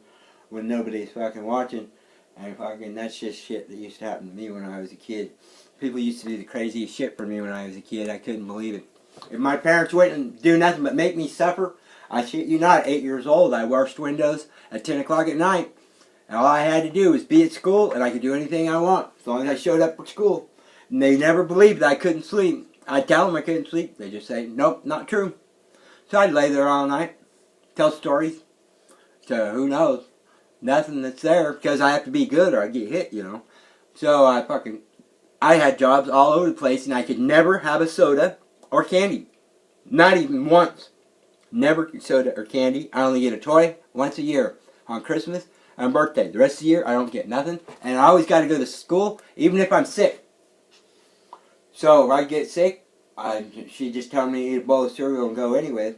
Speaker 1: when nobody's fucking watching. And fucking, that's just shit that used to happen to me when I was a kid. People used to do the craziest shit for me when I was a kid. I couldn't believe it. If my parents wouldn't do nothing but make me suffer, I shit you not, at 8 years old, I washed windows at 10 o'clock at night. And all I had to do was be at school, and I could do anything I want, as long as I showed up for school. And they never believed that I couldn't sleep. I'd tell them I couldn't sleep. They'd just say, nope, not true. So I'd lay there all night, tell stories. So who knows? Nothing that's there, because I have to be good or I get hit, you know. So I had jobs all over the place, and I could never have a soda or candy. Not even once. Never soda or candy. I only get a toy once a year, on Christmas and birthday. The rest of the year, I don't get nothing. And I always got to go to school, even if I'm sick. So if I get sick, she just tell me to eat a bowl of cereal and go anyway.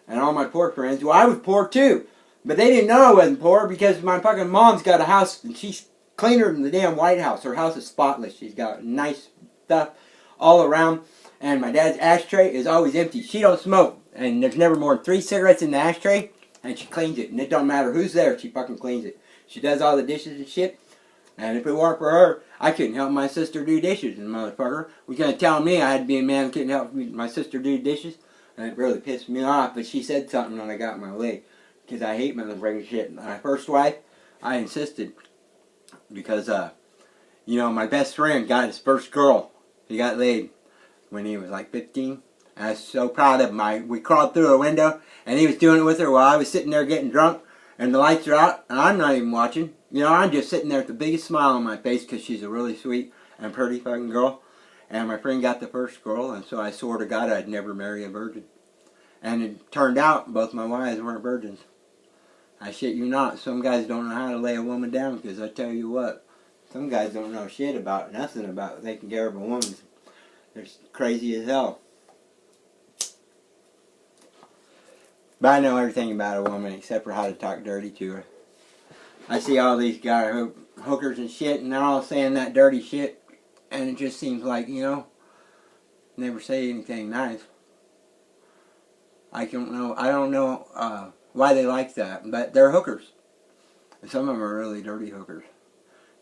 Speaker 1: And all my poor friends, well, I was poor too. But they didn't know I wasn't poor, because my fucking mom's got a house, and she's cleaner than the damn White House. Her house is spotless. She's got nice stuff all around. And my dad's ashtray is always empty. She don't smoke. and there's never more than 3 cigarettes in the ashtray, and she cleans it. And it don't matter who's there, she fucking cleans it. She does all the dishes and shit. And if it weren't for her, I couldn't help my sister do dishes, and motherfucker was gonna tell me I had to be a man and couldn't help my sister do dishes. And it really pissed me off, but she said something when I got my leg. Because I hate motherfucking shit. My first wife, I insisted. Because, you know, my best friend got his first girl. He got laid when he was like 15. And I was so proud of him. We crawled through a window, and he was doing it with her while I was sitting there getting drunk. And the lights are out, and I'm not even watching. You know, I'm just sitting there with the biggest smile on my face because she's a really sweet and pretty fucking girl. And my friend got the first girl, and so I swore to God I'd never marry a virgin. And it turned out both my wives weren't virgins. I shit you not. Some guys don't know how to lay a woman down, because I tell you what, some guys don't know shit about nothing about taking care of a woman. They're crazy as hell. But I know everything about a woman except for how to talk dirty to her. I see all these guys, hookers and shit, and they're all saying that dirty shit, and it just seems like, you know, never say anything nice. I don't know why they like that, but they're hookers. And some of them are really dirty hookers.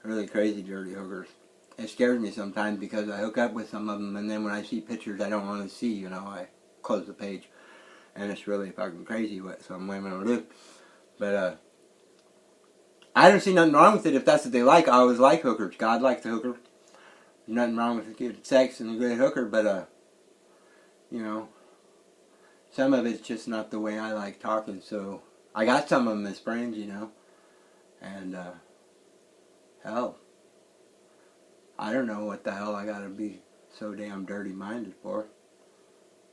Speaker 1: Really crazy dirty hookers. It scares me sometimes because I hook up with some of them, and then when I see pictures I don't want to see, you know, I close the page. And it's really fucking crazy what some women will do. But, I don't see nothing wrong with it if that's what they like. I always like hookers. God likes a hooker. Nothing wrong with good sex and a good hooker, but, you know, some of it's just not the way I like talking, so I got some of them as friends, you know. And, hell, I don't know what the hell I gotta be so damn dirty-minded for.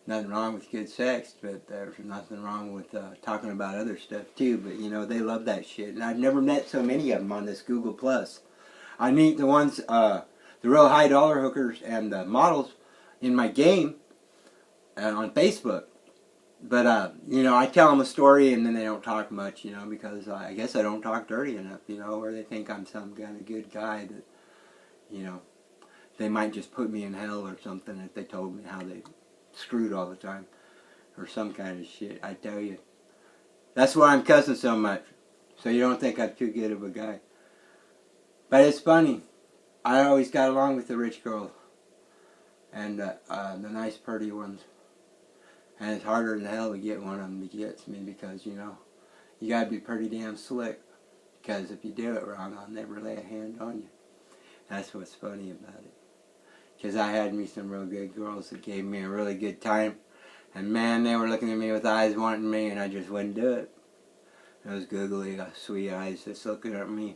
Speaker 1: Nothing wrong with good sex, but there's nothing wrong with talking about other stuff too. But you know, they love that shit, and I've never met so many of them on this Google Plus. I meet the ones, the real high dollar hookers and the models in my game on Facebook. But you know, I tell them a story, and then they don't talk much, you know, because I guess I don't talk dirty enough, you know, or they think I'm some kind of good guy that, you know, they might just put me in hell or something if they told me how they screwed all the time, or some kind of shit. I tell you, that's why I'm cussing so much, so you don't think I'm too good of a guy. But it's funny, I always got along with the rich girls and the nice pretty ones, and it's harder than hell to get one of them that gets me, because you know, you gotta be pretty damn slick, because if you do it wrong, I'll never lay a hand on you. That's what's funny about it. Because I had me some real good girls that gave me a really good time. And man, they were looking at me with eyes wanting me, and I just wouldn't do it. Those googly, sweet eyes just looking at me.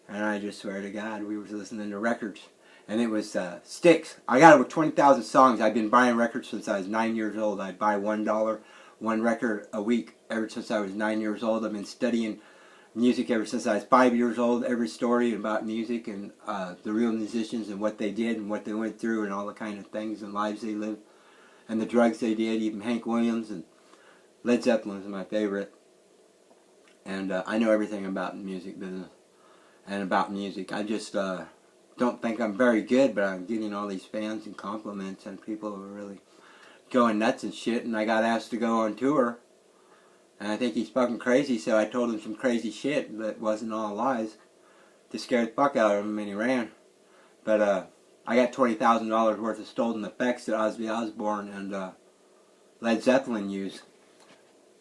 Speaker 1: And I just swear to God, we were listening to records. And it was Sticks. I got over 20,000 songs. I've been buying records since I was 9 years old. I'd buy $1, one record a week ever since I was 9 years old. I've been studying music ever since I was 5 years old. Every story about music and the real musicians and what they did and what they went through and all the kind of things and lives they lived and the drugs they did. Even Hank Williams and Led Zeppelin is my favorite. And I know everything about the music business and about music. I just don't think I'm very good, but I'm getting all these fans and compliments, and people are really going nuts and shit. And I got asked to go on tour. And I think he's fucking crazy, so I told him some crazy shit that wasn't all lies to scare the fuck out of him, and he ran. But I got $20,000 worth of stolen effects that Ozzy Osbourne and Led Zeppelin used.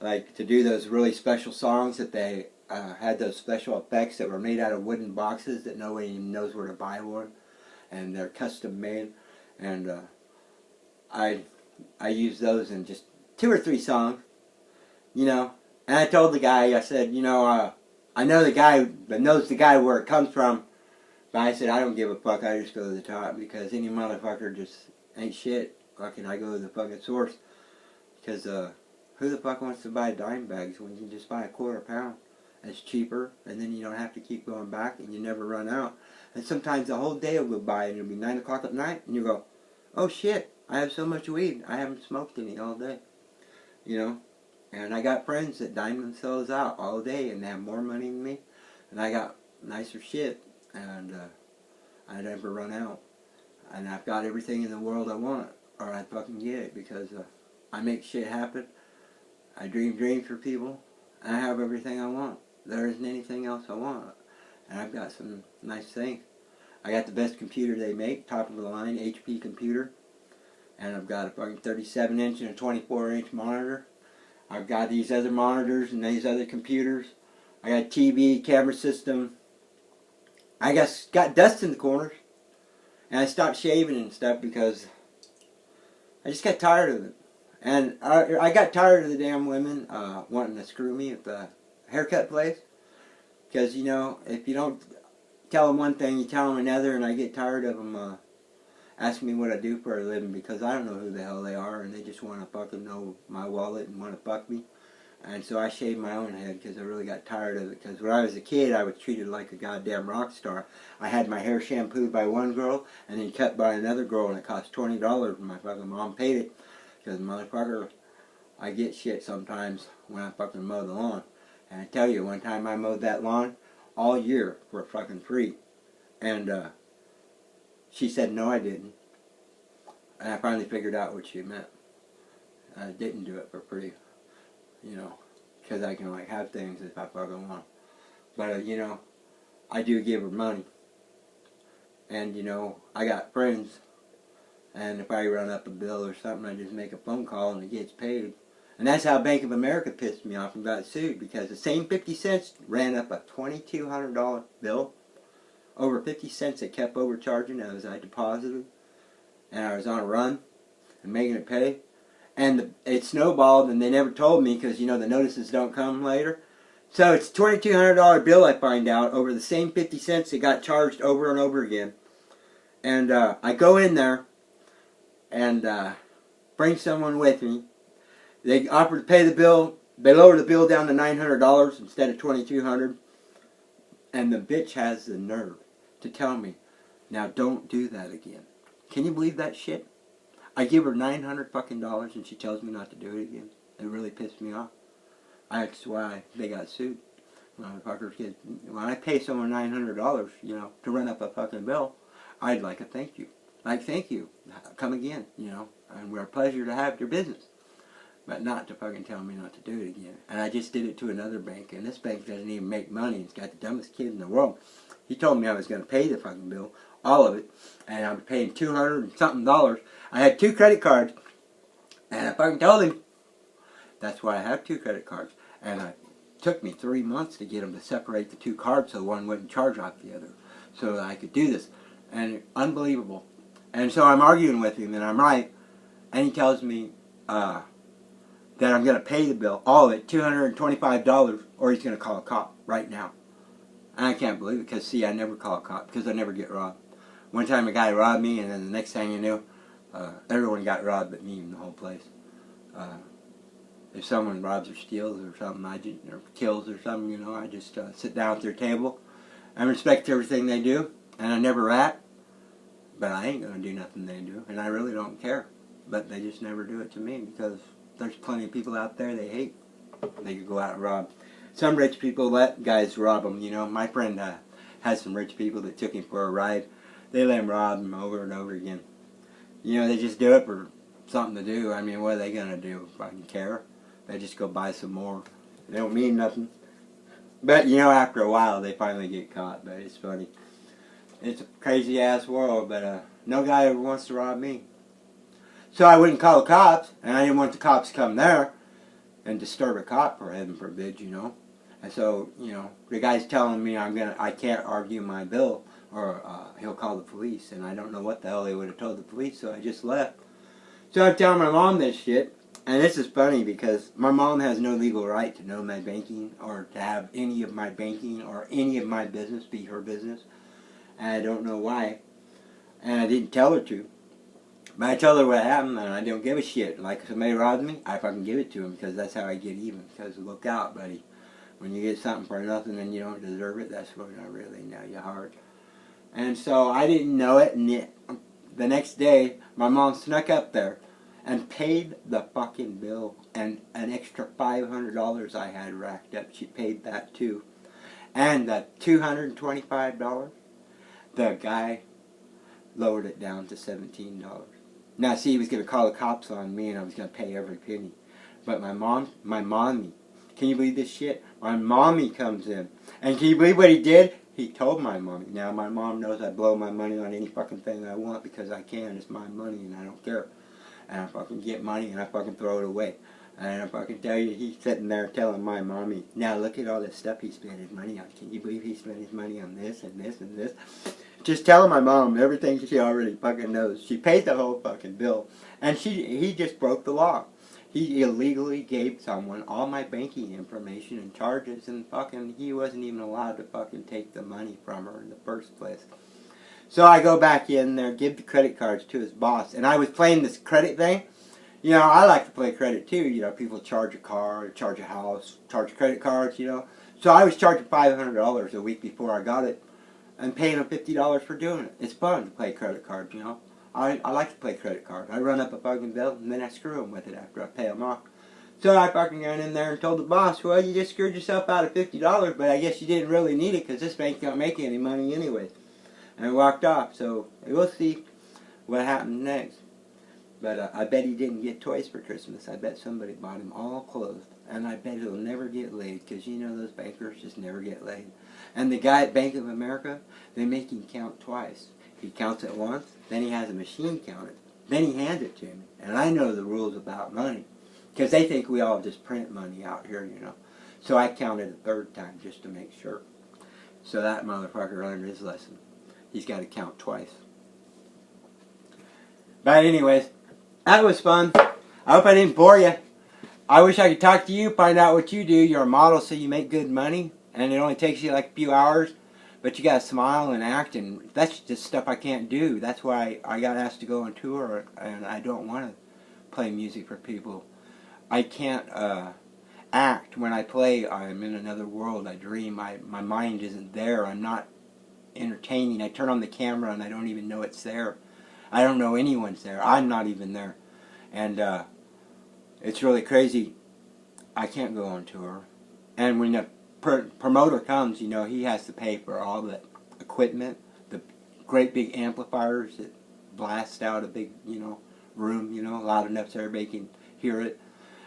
Speaker 1: Like, to do those really special songs that they had those special effects that were made out of wooden boxes that nobody even knows where to buy one. And they're custom made. And I used those in just 2 or 3 songs. You know, and I told the guy, I said, you know, I know the guy that knows the guy where it comes from, but I said, I don't give a fuck, I just go to the top, because any motherfucker just ain't shit. Fucking, I go to the fucking source, because who the fuck wants to buy dime bags when you can just buy a quarter pound? It's cheaper, and then you don't have to keep going back, and you never run out. And sometimes the whole day will go by, and it'll be 9 o'clock at night, and you go, oh shit, I have so much weed, I haven't smoked any all day, you know? And I got friends that dime themselves out all day and they have more money than me. And I got nicer shit. And I never run out. And I've got everything in the world I want. Or I fucking get it, because I make shit happen. I dream dreams for people. And I have everything I want. There isn't anything else I want. And I've got some nice things. I got the best computer they make, top of the line, HP computer. And I've got a fucking 37-inch and a 24-inch monitor. I've got these other monitors and these other computers. I got TV, camera system. I got dust in the corners. And I stopped shaving and stuff because I just got tired of it. And I got tired of the damn women wanting to screw me at the haircut place. Because, you know, if you don't tell them one thing, you tell them another, and I get tired of them asking me what I do for a living because I don't know who the hell they are, and they just want to fucking know my wallet and want to fuck me. And so I shaved my own head because I really got tired of it. Because when I was a kid, I was treated like a goddamn rock star. I had my hair shampooed by one girl and then cut by another girl, and it cost $20, and my fucking mom paid it. Because, motherfucker, I get shit sometimes when I fucking mow the lawn. And I tell you, one time I mowed that lawn all year for fucking free. And she said, no, I didn't. And I finally figured out what she meant. I didn't do it for free. You know, because I can, like, have things if I fucking want. But, you know, I do give her money. And, you know, I got friends. And if I run up a bill or something, I just make a phone call and it gets paid. And that's how Bank of America pissed me off and got sued. Because the same 50 cents ran up a $2,200 bill. Over 50 cents they kept overcharging as I deposited. And I was on a run and making it pay. And it snowballed, and they never told me because, you know, the notices don't come later. So it's a $2,200 bill, I find out, over the same 50 cents that got charged over and over again. And I go in there and bring someone with me. They offer to pay the bill. They lower the bill down to $900 instead of $2,200. And the bitch has the nerve to tell me, now don't do that again. Can you believe that shit? I give her $900 fucking dollars and she tells me not to do it again. It really pissed me off. That's why they got sued. Motherfuckers, when I pay someone $900, you know, to run up a fucking bill, I'd like a thank you. Like, thank you. Come again, you know. And we're a pleasure to have your business. But not to fucking tell me not to do it again. And I just did it to another bank. And this bank doesn't even make money. It's got the dumbest kid in the world. He told me I was going to pay the fucking bill. All of it. And I was paying $200 and something. I had 2 credit cards. And I fucking told him. That's why I have 2 credit cards. And it took me 3 months to get him to separate the 2 cards so one wouldn't charge off the other. So that I could do this. And unbelievable. And so I'm arguing with him and I'm right. And he tells me that I'm going to pay the bill, all of it, $225, or he's going to call a cop right now. And I can't believe it because, see, I never call a cop because I never get robbed. One time a guy robbed me, and then the next thing you knew, everyone got robbed but me in the whole place. If someone robs or steals or something, or kills or something, you know, I just sit down at their table. I respect everything they do, and I never rat, but I ain't going to do nothing they do, and I really don't care. But they just never do it to me because there's plenty of people out there they hate. They could go out and rob. Some rich people let guys rob them, you know. My friend has some rich people that took him for a ride. They let him rob him over and over again. You know, they just do it for something to do. I mean, what are they going to do? Fucking care? They just go buy some more. They don't mean nothing. But, you know, after a while, they finally get caught. But it's funny. It's a crazy-ass world, but no guy ever wants to rob me. So I wouldn't call the cops, and I didn't want the cops to come there and disturb a cop, for heaven forbid, you know. And so, you know, the guy's telling me I can't argue my bill, or he'll call the police, and I don't know what the hell they would have told the police, so I just left. So I'm telling my mom this shit, and this is funny because my mom has no legal right to know my banking, or to have any of my banking, or any of my business be her business, and I don't know why, and I didn't tell her to. But I told her what happened, and I don't give a shit. Like, if somebody robs me, I fucking give it to them, because that's how I get even. Because look out, buddy. When you get something for nothing and you don't deserve it, that's when I really know you hard. And so I didn't know it, and the next day, my mom snuck up there and paid the fucking bill. And an extra $500 I had racked up, she paid that too. And the $225, the guy lowered it down to $17. Now, see, he was going to call the cops on me, and I was going to pay every penny. But my mommy, can you believe this shit? My mommy comes in. And can you believe what he did? He told my mommy. Now, my mom knows I blow my money on any fucking thing I want because I can. It's my money and I don't care. And I fucking get money and I fucking throw it away. And I fucking tell you, he's sitting there telling my mommy, now look at all this stuff he spent his money on. Can you believe he spent his money on this and this and this? Just telling my mom everything she already fucking knows. She paid the whole fucking bill. And he just broke the law. He illegally gave someone all my banking information and charges, and fucking he wasn't even allowed to fucking take the money from her in the first place. So I go back in there, give the credit cards to his boss, and I was playing this credit thing. You know, I like to play credit too. You know, people charge a car, charge a house, charge credit cards, you know. So I was charging $500 a week before I got it and paying them $50 for doing it. It's fun to play credit cards, you know. I like to play credit cards. I run up a fucking bill and then I screw them with it after I pay them off. So I fucking ran in there and told the boss, well, you just screwed yourself out of $50, but I guess you didn't really need it because this bank don't make any money anyway. And I walked off. So we'll see what happens next. But I bet he didn't get toys for Christmas. I bet somebody bought him all clothes. And I bet he'll never get laid because you know those bankers just never get laid. And the guy at Bank of America, they make him count twice. He counts it once, then he has a machine count it. Then he hands it to me. And I know the rules about money. Because they think we all just print money out here, you know. So I counted a third time just to make sure. So that motherfucker learned his lesson. He's got to count twice. But anyways, that was fun. I hope I didn't bore you. I wish I could talk to you, find out what you do. You're a model, so you make good money. And it only takes you like a few hours. But you got to smile and act, and that's just stuff I can't do. That's why I got asked to go on tour, and I don't want to play music for people. I can't act. When I play, I'm in another world. I dream. My mind isn't there. I'm not entertaining. I turn on the camera, and I don't even know it's there. I don't know anyone's there. I'm not even there. And it's really crazy. I can't go on tour. And when the promoter comes, you know, he has to pay for all the equipment, the great big amplifiers that blast out a big, you know, room, you know, loud enough so everybody can hear it,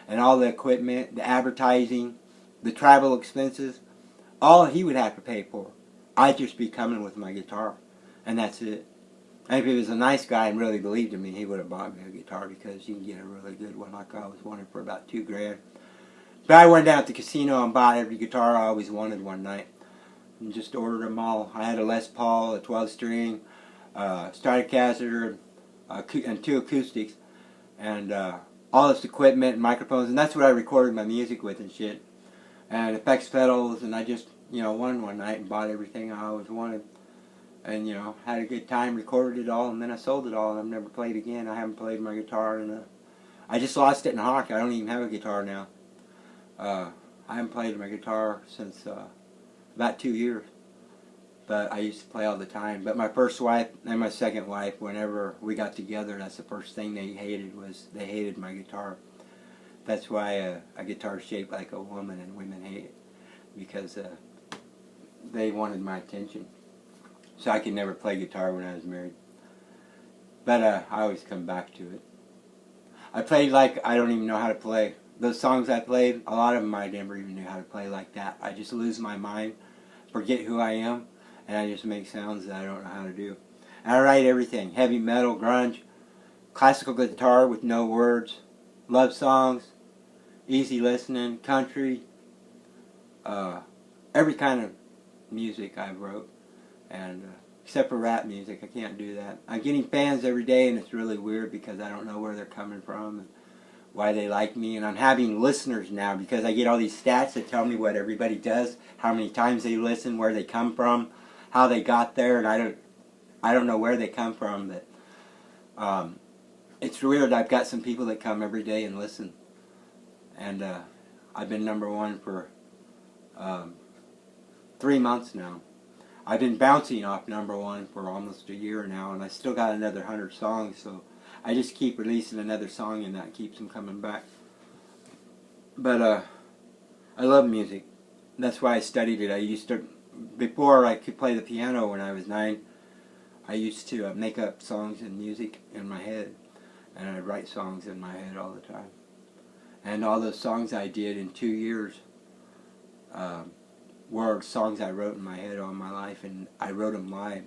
Speaker 1: and all the equipment, the advertising, the travel expenses, all he would have to pay for. I'd just be coming with my guitar, and that's it. And if he was a nice guy and really believed in me, he would have bought me a guitar because you can get a really good one like I was wanting for about $2,000. But I went down at the casino and bought every guitar I always wanted one night. And just ordered them all. I had a Les Paul, a 12-string, Stratocaster, and 2 acoustics. And all this equipment and microphones. And that's what I recorded my music with and shit. And effects pedals. And I just, you know, won one night and bought everything I always wanted. And, you know, had a good time, recorded it all, and then I sold it all. And I've never played again. I haven't played my guitar in I just lost it in hockey. I don't even have a guitar now. I haven't played my guitar since about 2 years, but I used to play all the time. But my first wife and my second wife, whenever we got together, that's the first thing they hated my guitar. That's why a guitar shaped like a woman and women hate it, because they wanted my attention. So I could never play guitar when I was married. But I always come back to it. I played like I don't even know how to play. Those songs I played, a lot of them I never even knew how to play like that. I just lose my mind, forget who I am, and I just make sounds that I don't know how to do. And I write everything, heavy metal, grunge, classical guitar with no words, love songs, easy listening, country, every kind of music I wrote. And except for rap music, I can't do that. I'm getting fans every day, and it's really weird because I don't know where they're coming from and why they like me. And I'm having listeners now because I get all these stats that tell me what everybody does, how many times they listen, where they come from, how they got there, and I don't know where they come from. But it's weird. I've got some people that come every day and listen, and I've been #1 for 3 months now. I've been bouncing off #1 for almost a year now, and I still got another 100 songs, so I just keep releasing another song, and that keeps them coming back. But I love music. That's why I studied it. I used to, before I could play the piano when I was 9, I used to make up songs and music in my head, and I'd write songs in my head all the time. And all those songs I did in 2 years were songs I wrote in my head all my life, and I wrote them live.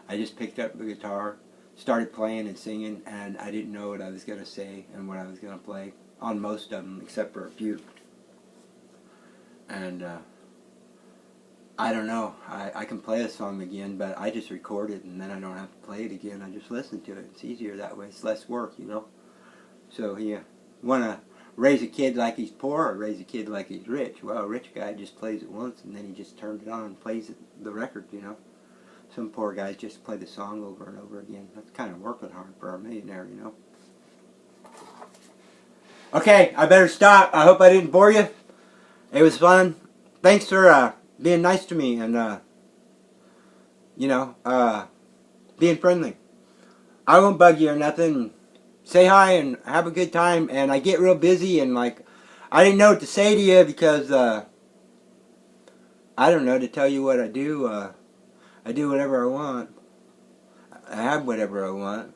Speaker 1: I just picked up the guitar, started playing and singing, and I didn't know what I was going to say and what I was going to play on most of them, except for a few. And I don't know. I can play a song again, but I just record it, and then I don't have to play it again. I just listen to it. It's easier that way. It's less work, you know. So, yeah. Want to raise a kid like he's poor or raise a kid like he's rich? Well, a rich guy just plays it once, and then he just turns it on and plays the record, you know. Some poor guys just play the song over and over again. That's kind of working hard for a millionaire, you know. Okay, I better stop. I hope I didn't bore you. It was fun. Thanks for being nice to me and, you know, being friendly. I won't bug you or nothing. Say hi and have a good time. And I get real busy and, like, I didn't know what to say to you because, I don't know, to tell you what I do. I do whatever I want. I have whatever I want.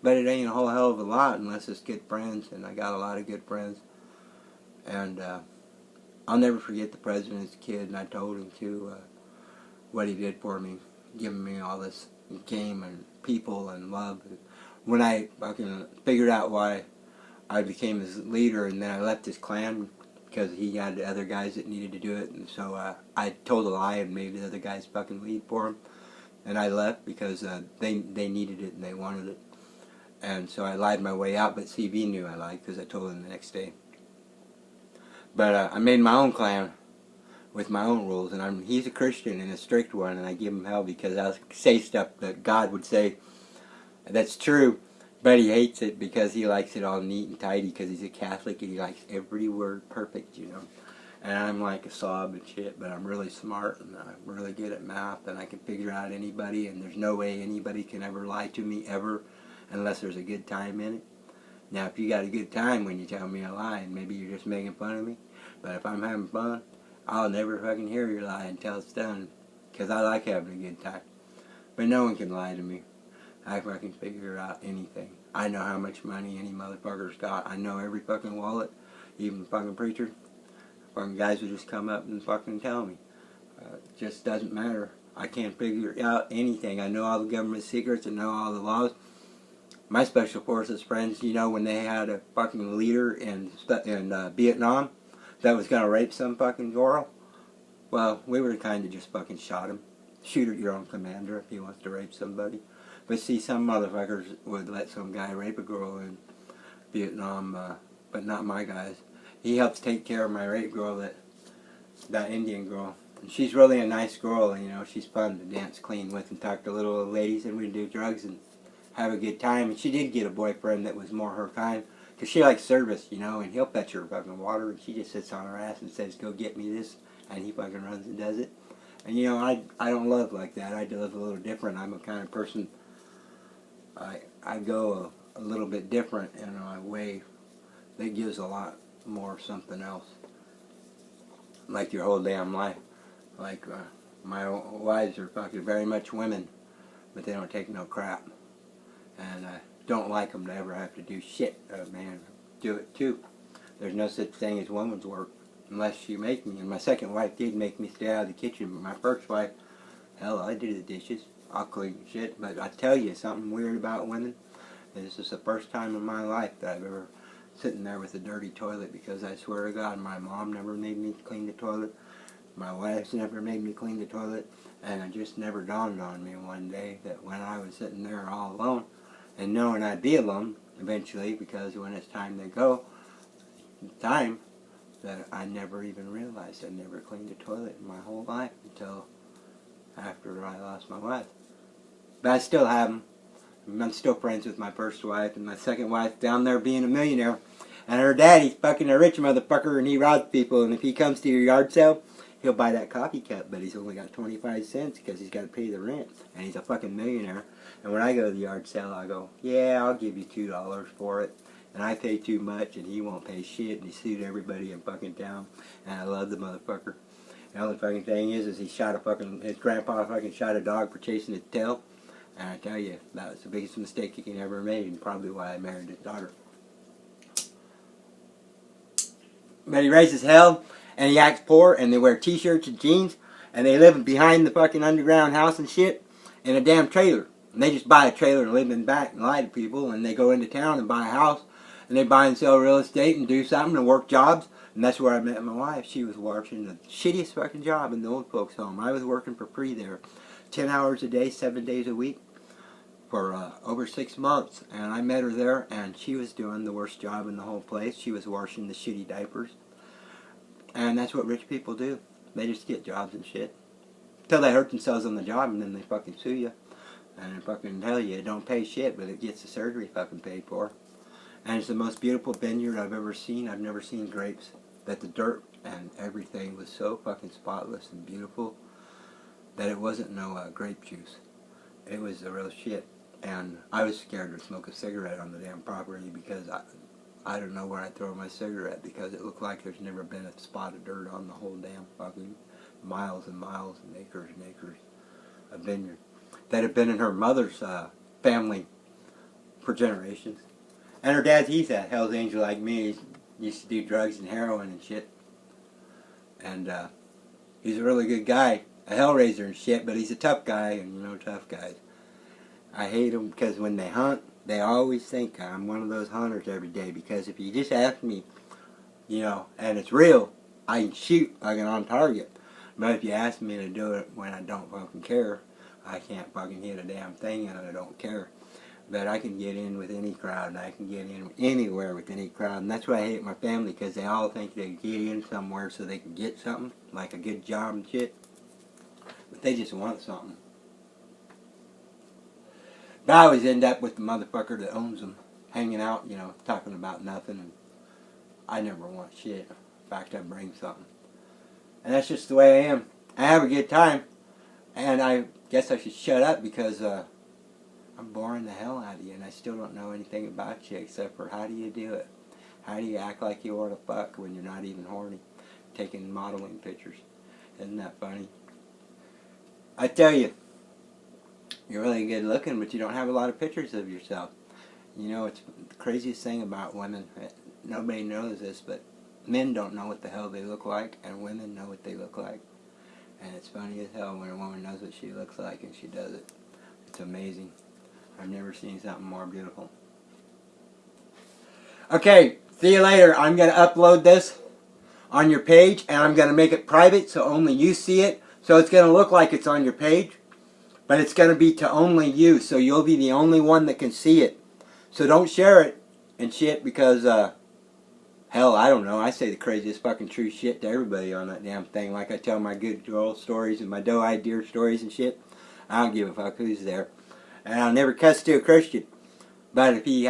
Speaker 1: But it ain't a whole hell of a lot unless it's good friends. And I got a lot of good friends. And I'll never forget the president's kid. And I told him, too, what he did for me. Giving me all this game and people and love. When I fucking figured out why I became his leader and then I left his clan because he had other guys that needed to do it, and so I told a lie and made the other guys fucking lead for him, and I left because they needed it and they wanted it, and so I lied my way out, but CV knew I lied because I told him the next day. But I made my own clan with my own rules, and he's a Christian and a strict one, and I give him hell because I say stuff that God would say that's true, but he hates it because he likes it all neat and tidy because he's a Catholic and he likes every word perfect, you know. And I'm like a slob and shit, but I'm really smart and I'm really good at math and I can figure out anybody, and there's no way anybody can ever lie to me ever unless there's a good time in it. Now, if you got a good time when you tell me a lie, and maybe you're just making fun of me, but if I'm having fun, I'll never fucking hear your lie until it's done because I like having a good time. But no one can lie to me. I fucking figure out anything. I know how much money any motherfucker's got. I know every fucking wallet, even fucking preacher. Fucking guys would just come up and fucking tell me. It just doesn't matter. I can't figure out anything. I know all the government secrets. I know all the laws. My special forces friends, you know, when they had a fucking leader in Vietnam that was gonna rape some fucking girl, well, we were kind of just fucking shot him. Shoot at your own commander if he wants to rape somebody. But see, some motherfuckers would let some guy rape a girl in Vietnam, but not my guys. He helps take care of my rape girl, that Indian girl. And she's really a nice girl, and, you know, she's fun to dance clean with and talk to little old ladies, and we'd do drugs and have a good time. And she did get a boyfriend that was more her kind, because she likes service, you know, and he'll fetch her fucking water, and she just sits on her ass and says, go get me this, and he fucking runs and does it. And, you know, I don't love like that. I live a little different. I'm a kind of person... I go a little bit different in a way that gives a lot more something else. Like your whole damn life. Like my wives are fucking very much women, but they don't take no crap. And I don't like them to ever have to do shit. Man, do it too. There's no such thing as woman's work unless you make me. And my second wife did make me stay out of the kitchen, but my first wife, hell, I do the dishes. I'll clean shit, but I tell you something weird about women. This is the first time in my life that I've ever sitting there with a dirty toilet, because I swear to God, my mom never made me clean the toilet. My wife's never made me clean the toilet, and it just never dawned on me one day that when I was sitting there all alone, and knowing I'd be alone eventually, because when it's time to go, that I never even realized I never cleaned the toilet in my whole life until after I lost my wife. But I still have them. I'm still friends with my first wife, and my second wife down there being a millionaire. And her daddy's fucking a rich motherfucker, and he robs people. And if he comes to your yard sale, he'll buy that coffee cup, but he's only got 25 cents because he's got to pay the rent. And he's a fucking millionaire. And when I go to the yard sale, I go, yeah, I'll give you $2 for it. And I pay too much, and he won't pay shit, and he sued everybody in fucking town. And I love the motherfucker. The only fucking thing is his grandpa fucking shot a dog for chasing its tail. And I tell you, that was the biggest mistake he ever made, and probably why I married his daughter. But he raises hell, and he acts poor, and they wear t-shirts and jeans, and they live behind the fucking underground house and shit in a damn trailer. And they just buy a trailer and live in the back and lie to people, and they go into town and buy a house, and they buy and sell real estate and do something and work jobs. And that's where I met my wife. She was working the shittiest fucking job in the old folks' home. I was working for free there, 10 hours a day, 7 days a week, for over 6 months. And I met her there, and she was doing the worst job in the whole place. She was washing the shitty diapers. And that's what rich people do. They just get jobs and shit. Till they hurt themselves on the job, and then they fucking sue you. And they fucking tell you it don't pay shit, but it gets the surgery fucking paid for. And it's the most beautiful vineyard I've ever seen. I've never seen grapes that the dirt and everything was so fucking spotless and beautiful that it wasn't no grape juice. It was the real shit. And I was scared to smoke a cigarette on the damn property because I don't know where I'd throw my cigarette, because it looked like there's never been a spot of dirt on the whole damn fucking miles and miles and acres of vineyard that had been in her mother's family for generations. And her dad, he's a Hell's Angel like me. He used to do drugs and heroin and shit. And he's a really good guy, a hellraiser and shit, but he's a tough guy, and you know tough guys. I hate them because when they hunt, they always think I'm one of those hunters every day, because if you just ask me, you know, and it's real, I can shoot like an on target. But if you ask me to do it when I don't fucking care, I can't fucking hit a damn thing, and I don't care. But I can get in with any crowd, and I can get in anywhere with any crowd. And that's why I hate my family, because they all think they get in somewhere so they can get something, like a good job and shit. But they just want something. But I always end up with the motherfucker that owns them, hanging out, you know, talking about nothing. And I never want shit. In fact, I bring something. And that's just the way I am. I have a good time. And I guess I should shut up, because I'm boring the hell out of you, and I still don't know anything about you except for how do you do it? How do you act like you want to fuck when you're not even horny? Taking modeling pictures. Isn't that funny? I tell you, you're really good looking, but you don't have a lot of pictures of yourself. You know, it's the craziest thing about women. Nobody knows this, but men don't know what the hell they look like, and women know what they look like. And it's funny as hell when a woman knows what she looks like and she does it. It's amazing. I've never seen something more beautiful. Okay, see you later. I'm going to upload this on your page, and I'm going to make it private so only you see it. So it's going to look like it's on your page, but it's going to be to only you, so you'll be the only one that can see it. So don't share it and shit, because, hell, I don't know. I say the craziest fucking true shit to everybody on that damn thing. Like I tell my good girl stories and my doe-eyed deer stories and shit. I don't give a fuck who's there. And I'll never cuss to a Christian. But if he